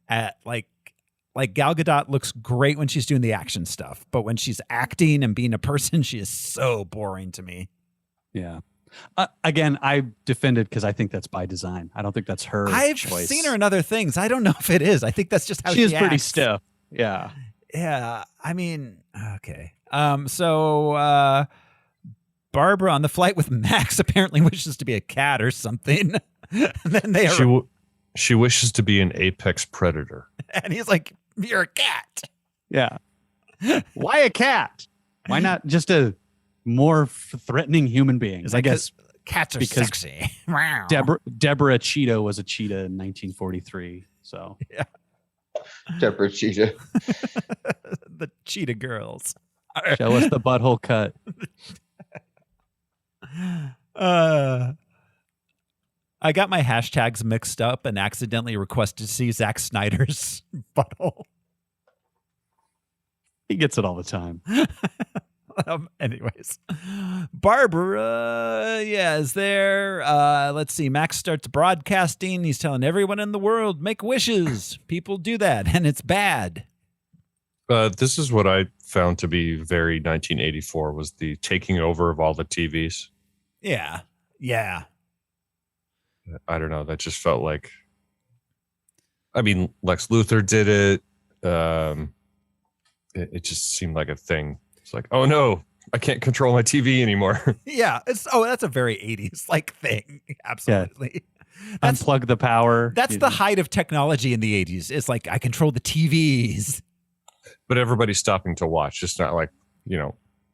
at Gal Gadot looks great when she's doing the action stuff, but when she's acting and being a person, she is so boring to me. Yeah. Again, I defended because I think that's by design. I don't think that's her I've choice. seen her in other things. I don't know if it is. I think that's just how she is pretty acts. stiff. Yeah. Yeah. I mean, okay. So Barbara on the flight with Max apparently wishes to be a cat or something. And then they are, she wishes to be an apex predator. and he's like, "You're a cat." Yeah. Why a cat? Why not just a more threatening human being? It's I guess cats are because sexy. Deborah Cheetah was a cheetah in 1943. So Yeah. Deborah Cheetah. The Cheetah Girls. show us the butthole cut. I got my hashtags mixed up and accidentally requested to see Zack Snyder's butthole. He gets it all the time. Anyways, Barbara, is there. Let's see. Max starts broadcasting. He's telling everyone in the world, make wishes. People do that, and it's bad. This is what I found to be very 1984 was the taking over of all the TVs. Yeah. I don't know. That just felt like, I mean, Lex Luthor did it. It just seemed like a thing. It's like, oh no, I can't control my TV anymore. Yeah. That's a very 80s like thing. Absolutely. Yeah. Unplug the power. That's the height of technology in the 80s. It's like, I control the TVs. But everybody's stopping to watch. It's not like,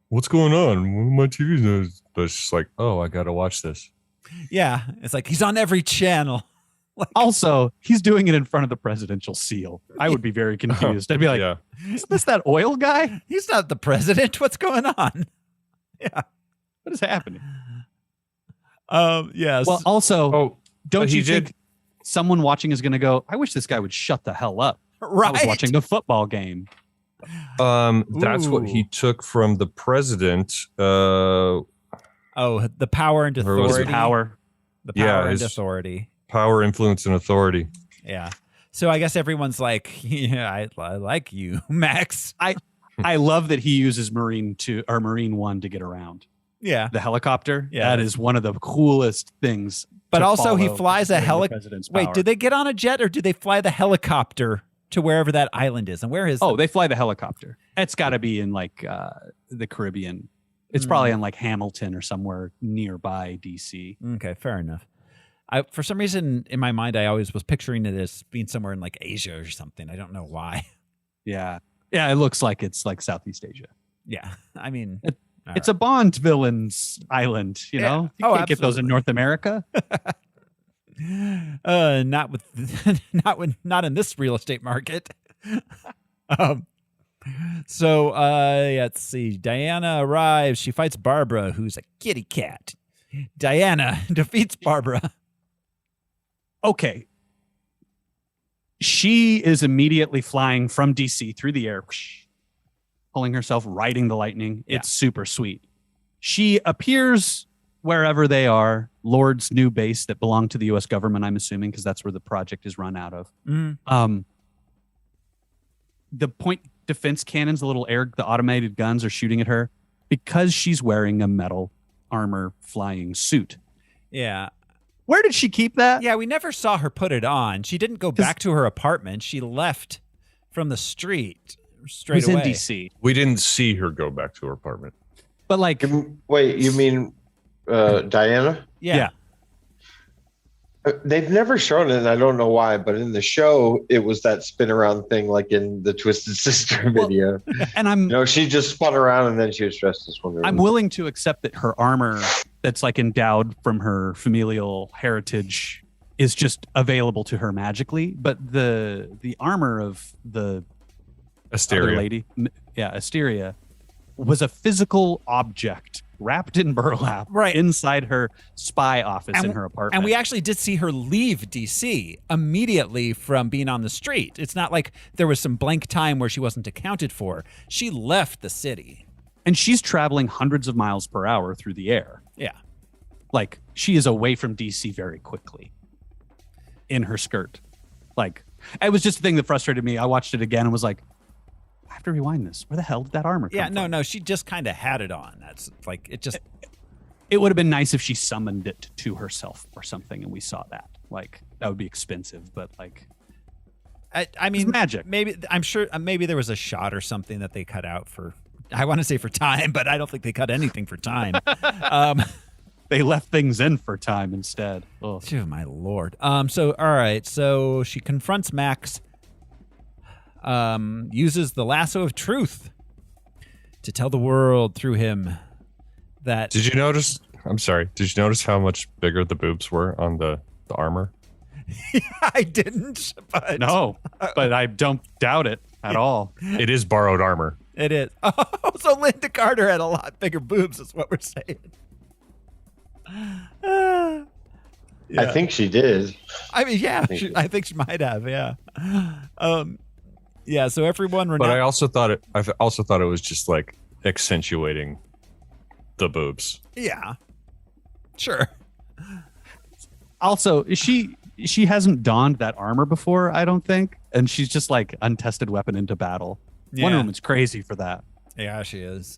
what's going on? My TV's not. But it's just like, oh, I got to watch this. Yeah. It's like, he's on every channel. Also, he's doing it in front of the presidential seal. I would be very confused. I'd be like, is this that oil guy? He's not the president. What's going on? Yeah. What is happening? Yes. Well, also, don't you did. think someone watching is going to go, I wish this guy would shut the hell up. Right. I was watching a football game. That's what he took from the president. The power and authority. Power. The power and his authority. Power, influence, and authority. Yeah. So I guess everyone's like, yeah, I like you, Max. I love that he uses Marine 1 to get around. Yeah. The helicopter. Yeah. That is one of the coolest things. But also he flies a helicopter. Wait, did they get on a jet or do they fly the helicopter to wherever that island is? And where is they fly the helicopter. It's got to be in like the Caribbean. It's probably in like Hamilton or somewhere nearby DC. Okay, fair enough. For some reason in my mind, I always was picturing it as being somewhere in like Asia or something. I don't know why. Yeah. Yeah, it looks like it's like Southeast Asia. Yeah. I mean, it's a Bond villain's island, you know? You can't get those in North America. Not in this real estate market. Let's see. Diana arrives. She fights Barbara, who's a kitty cat. Diana defeats Barbara. Okay. She is immediately flying from DC through the air, pulling herself, riding the lightning. Yeah. It's super sweet. She appears wherever they are, Lord's new base that belonged to the U.S. government, I'm assuming, because that's where the project is run out of. Mm. The point defense cannons, the automated guns are shooting at her because she's wearing a metal armor flying suit. Yeah. Where did she keep that? Yeah, we never saw her put it on. She didn't go back to her apartment. She left from the street straight away. In DC. We didn't see her go back to her apartment. But like, wait, you mean Diana? Yeah. They've never shown it, and I don't know why, but in the show, it was that spin around thing, like in the Twisted Sister video. And she just spun around and then she was dressed as Wonder Woman. I'm willing to accept that her armor that's like endowed from her familial heritage is just available to her magically, but the armor of the Asteria other lady, Asteria, was a physical object wrapped in burlap inside her spy office in her apartment. And we actually did see her leave DC immediately from being on the street. It's not like there was some blank time where she wasn't accounted for. She left the city. And she's traveling hundreds of miles per hour through the air. Yeah. Like, she is away from DC very quickly in her skirt. Like, it was just a thing that frustrated me. I watched it again and was like, I have to rewind this. Where the hell did that armor come from? No, she just kind of had it on. That's like, it just... It would have been nice if she summoned it to herself or something, and we saw that. Like, that would be expensive, but like, I mean, magic. Maybe I'm sure. Maybe there was a shot or something that they cut out for. I want to say for time, but I don't think they cut anything for time. They left things in for time instead. Oh my lord. So all right. So she confronts Max. Uses the lasso of truth to tell the world through him that. Did you notice? I'm sorry. Did you notice how much bigger the boobs were on the armor? I didn't. But... No, but I don't doubt it at all. It is borrowed armor. It is. Oh, so Linda Carter had a lot bigger boobs, is what we're saying. Yeah. I think she did. I mean, yeah, I think she might have. Yeah. Yeah. So everyone. But I also thought it. I also thought it was just like accentuating the boobs. Yeah. Sure. Also, she hasn't donned that armor before, I don't think, and she's just like untested weapon into battle. Yeah. Wonder Woman's crazy for that. Yeah, she is.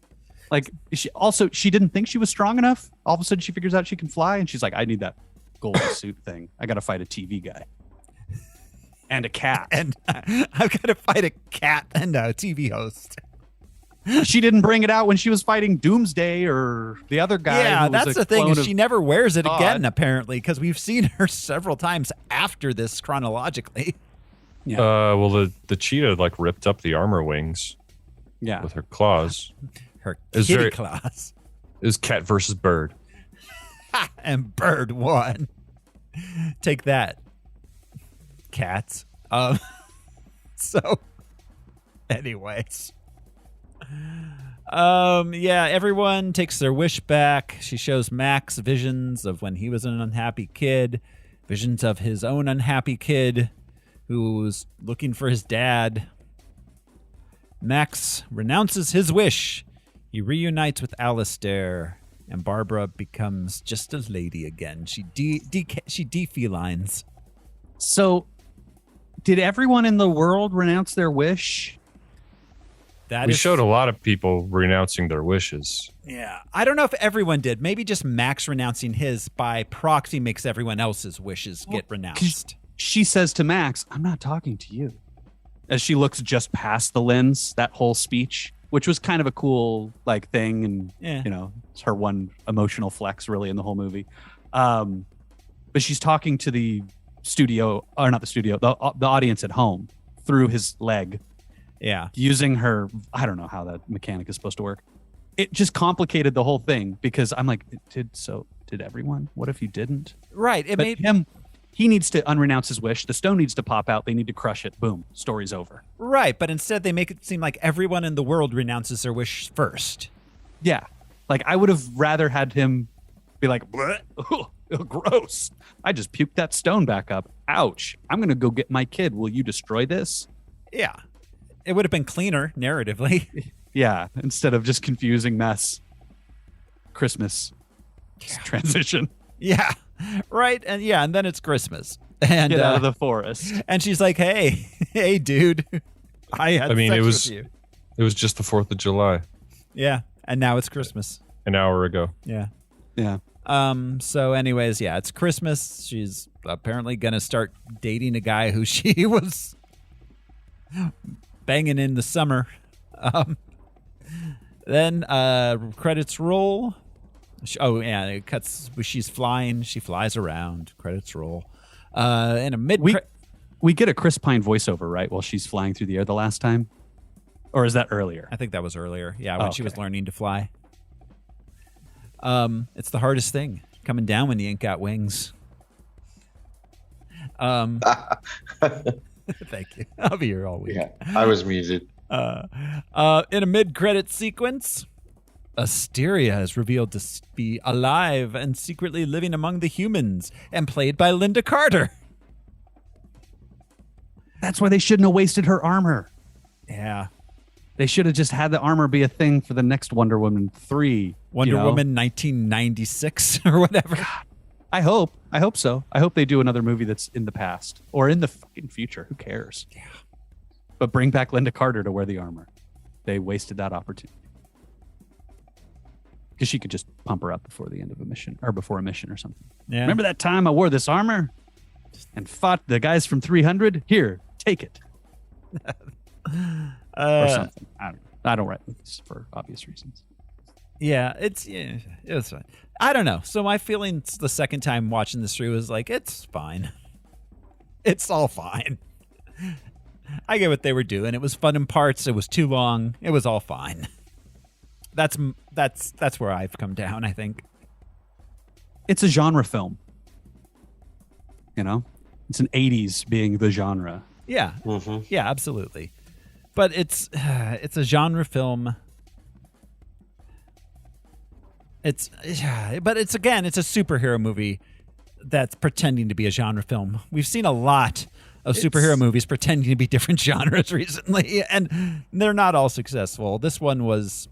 Like, she didn't think she was strong enough. All of a sudden, she figures out she can fly, and she's like, I need that gold suit thing. I got to fight a TV guy and a cat, and I've got to fight a cat and a TV host. She didn't bring it out when she was fighting Doomsday or the other guy. Yeah, who was that's a the thing. clone Is of she never wears it God. again, apparently, because we've seen her several times after this chronologically. Yeah. Well, the cheetah like ripped up the armor wings. Yeah. With her claws. Her kitty claws. It was cat versus bird. And bird won. Take that, cats. So, anyways. Yeah, everyone takes their wish back. She shows Max visions of when he was an unhappy kid, visions of his own unhappy kid who was looking for his dad. Max renounces his wish. He reunites with Alistair, and Barbara becomes just a lady again. She defelines. So, did everyone in the world renounce their wish? We showed a lot of people renouncing their wishes. Yeah. I don't know if everyone did. Maybe just Max renouncing his by proxy makes everyone else's wishes get renounced. She says to Max, I'm not talking to you. As she looks just past the lens, that whole speech, which was kind of a cool like thing. And, yeah. You know, it's her one emotional flex really in the whole movie. But she's talking to the studio, or not the studio, the audience at home through his leg. Yeah. Using her, I don't know how that mechanic is supposed to work. It just complicated the whole thing because I'm like, did everyone? What if you didn't? Right. It made him. He needs to unrenounce his wish. The stone needs to pop out. They need to crush it. Boom. Story's over. Right. But instead they make it seem like everyone in the world renounces their wish first. Yeah. Like I would have rather had him be like, gross. I just puked that stone back up. Ouch. I'm going to go get my kid. Will you destroy this? Yeah. It would have been cleaner narratively. Yeah. Instead of just confusing mess. Christmas transition. Yeah. Right. And yeah. And then it's Christmas. And get out of the forest. And she's like, hey, dude. I mean, it with you. It was just the 4th of July. Yeah. And now it's Christmas. An hour ago. Yeah. Yeah. So anyways, yeah, it's Christmas. She's apparently going to start dating a guy who she was banging in the summer. Then credits roll. Yeah, it cuts. She's flying. She flies around. Credits roll. In a we get a Chris Pine voiceover, right, while she's flying through the air the last time? Or is that earlier? I think that was earlier. Yeah, when she was learning to fly. It's the hardest thing, coming down when you ain't got wings. Thank you. I'll be here all week. Yeah, I was muted. In a mid-credit sequence, Asteria is revealed to be alive and secretly living among the humans and played by Linda Carter. That's why they shouldn't have wasted her armor. Yeah. They should have just had the armor be a thing for the next Wonder Woman 3. Wonder Woman 1996 or whatever. God, I hope so. I hope they do another movie that's in the past or in the fucking future. Who cares? Yeah. But bring back Linda Carter to wear the armor. They wasted that opportunity. because she could just pump her up before the end of a mission or before a mission or something. Yeah. Remember that time I wore this armor and fought the guys from 300? Here, take it. Or something. I don't write movies for obvious reasons. Yeah, it was fine. I don't know. So my feelings the second time watching this through was like, it's fine. It's all fine. I get what they were doing. It was fun in parts. It was too long. It was all fine. That's where I've come down, I think. It's a genre film. You know? It's an 80s being the genre. Yeah. Mm-hmm. Yeah, absolutely. But it's a genre film. But it's a superhero movie that's pretending to be a genre film. We've seen a lot of superhero movies pretending to be different genres recently, and they're not all successful. This one was.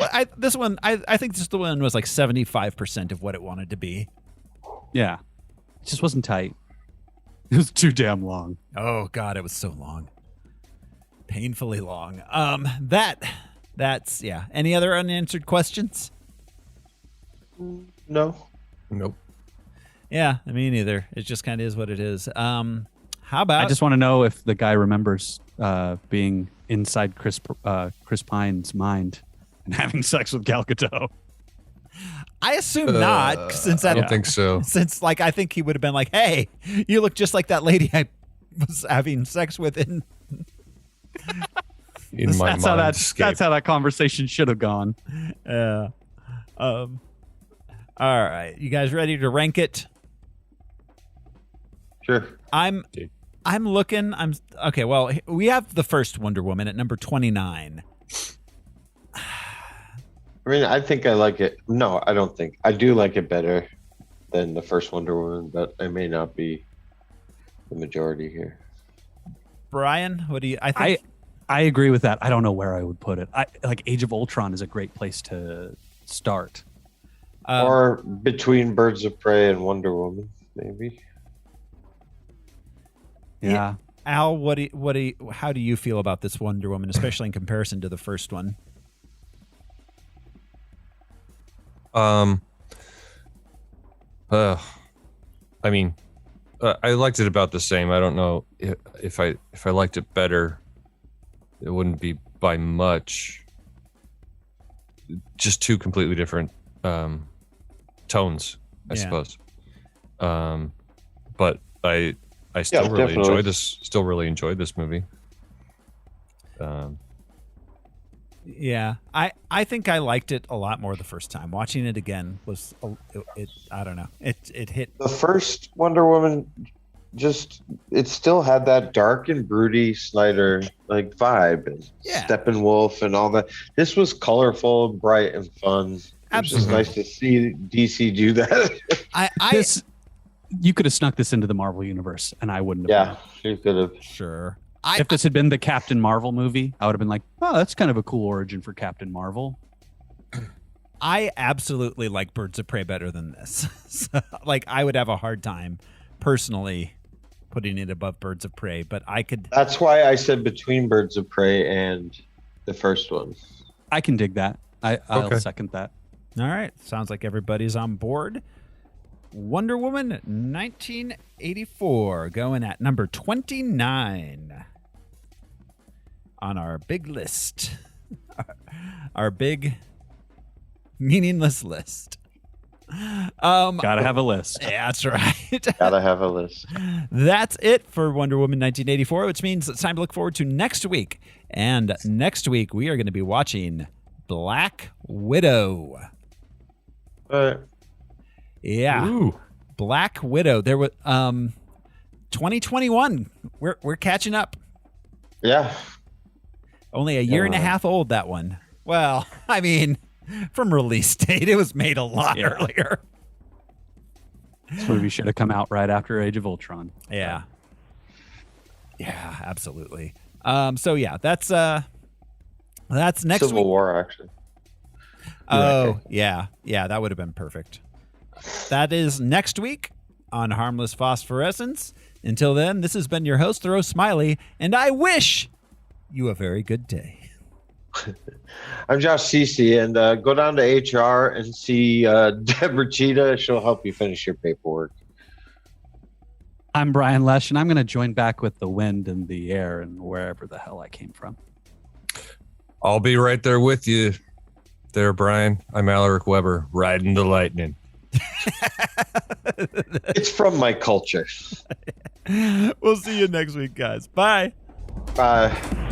I think this one was like 75% of what it wanted to be. Yeah, it just wasn't tight. It was too damn long. Oh God, it was so long, painfully long. That's yeah. Any other unanswered questions? No. Nope. Yeah, me neither. It just kind of is what it is. How about? I just want to know if the guy remembers being inside Chris Pine's mind and having sex with Gal Gadot. I assume not, since I don't think so. Since I think he would have been like, "Hey, you look just like that lady I was having sex with." In my that's how that conversation should have gone. Yeah. All right, you guys ready to rank it? Sure. I'm looking. Okay. Well, we have the first Wonder Woman at number 29. I mean, I think I like it. No, I don't think. I do like it better than the first Wonder Woman, but I may not be the majority here. Brian, what do you? I agree with that. I don't know where I would put it. Like Age of Ultron is a great place to start. Or between Birds of Prey and Wonder Woman, maybe. Yeah. Al, how do you feel about this Wonder Woman, especially in comparison to the first one? I mean, I liked it about the same. I don't know if I liked it better. It wouldn't be by much. Just two completely different tones, I suppose. But I still really enjoy this. Still really enjoyed this movie. Yeah, I think I liked it a lot more the first time. Watching it again was I don't know. It hit. The first Wonder Woman it still had that dark and broody Snyder vibe. Yeah. Steppenwolf and all that. This was colorful, bright, and fun. Absolutely. It's just nice to see DC do that. You could have snuck this into the Marvel universe, and I wouldn't have. Yeah, you could have. Sure. If this had been the Captain Marvel movie, I would have been like, oh, that's kind of a cool origin for Captain Marvel. I absolutely like Birds of Prey better than this. So, I would have a hard time personally putting it above Birds of Prey, but I could. That's why I said between Birds of Prey and the first one. I can dig that. I'll second that. All right. Sounds like everybody's on board. Wonder Woman 1984 going at number 29 on our big list. Our big meaningless list. Gotta have a list. Yeah, that's right. Gotta have a list. That's it for Wonder Woman 1984, which means it's time to look forward to next week. And next week we are going to be watching Black Widow. Yeah. Ooh. Black Widow. There was 2021. We're catching up. Yeah. Only a year and a half old, that one. Well, I mean, from release date, it was made a lot earlier. This movie should have come out right after Age of Ultron. Yeah. Yeah, absolutely. So yeah, that's next Civil week. War, actually. Oh, yeah. Yeah, that would have been perfect. That is next week on Harmless Phosphorescence. Until then, this has been your host, Throw Smiley, and I wish you a very good day. I'm Josh Cece, and go down to HR and see Deborah Cheetah. She'll help you finish your paperwork. I'm Brian Lesh, and I'm going to join back with the wind and the air and wherever the hell I came from. I'll be right there with you there, Brian. I'm Alaric Weber, riding the lightning. It's from my culture. We'll see you next week, guys. Bye. Bye.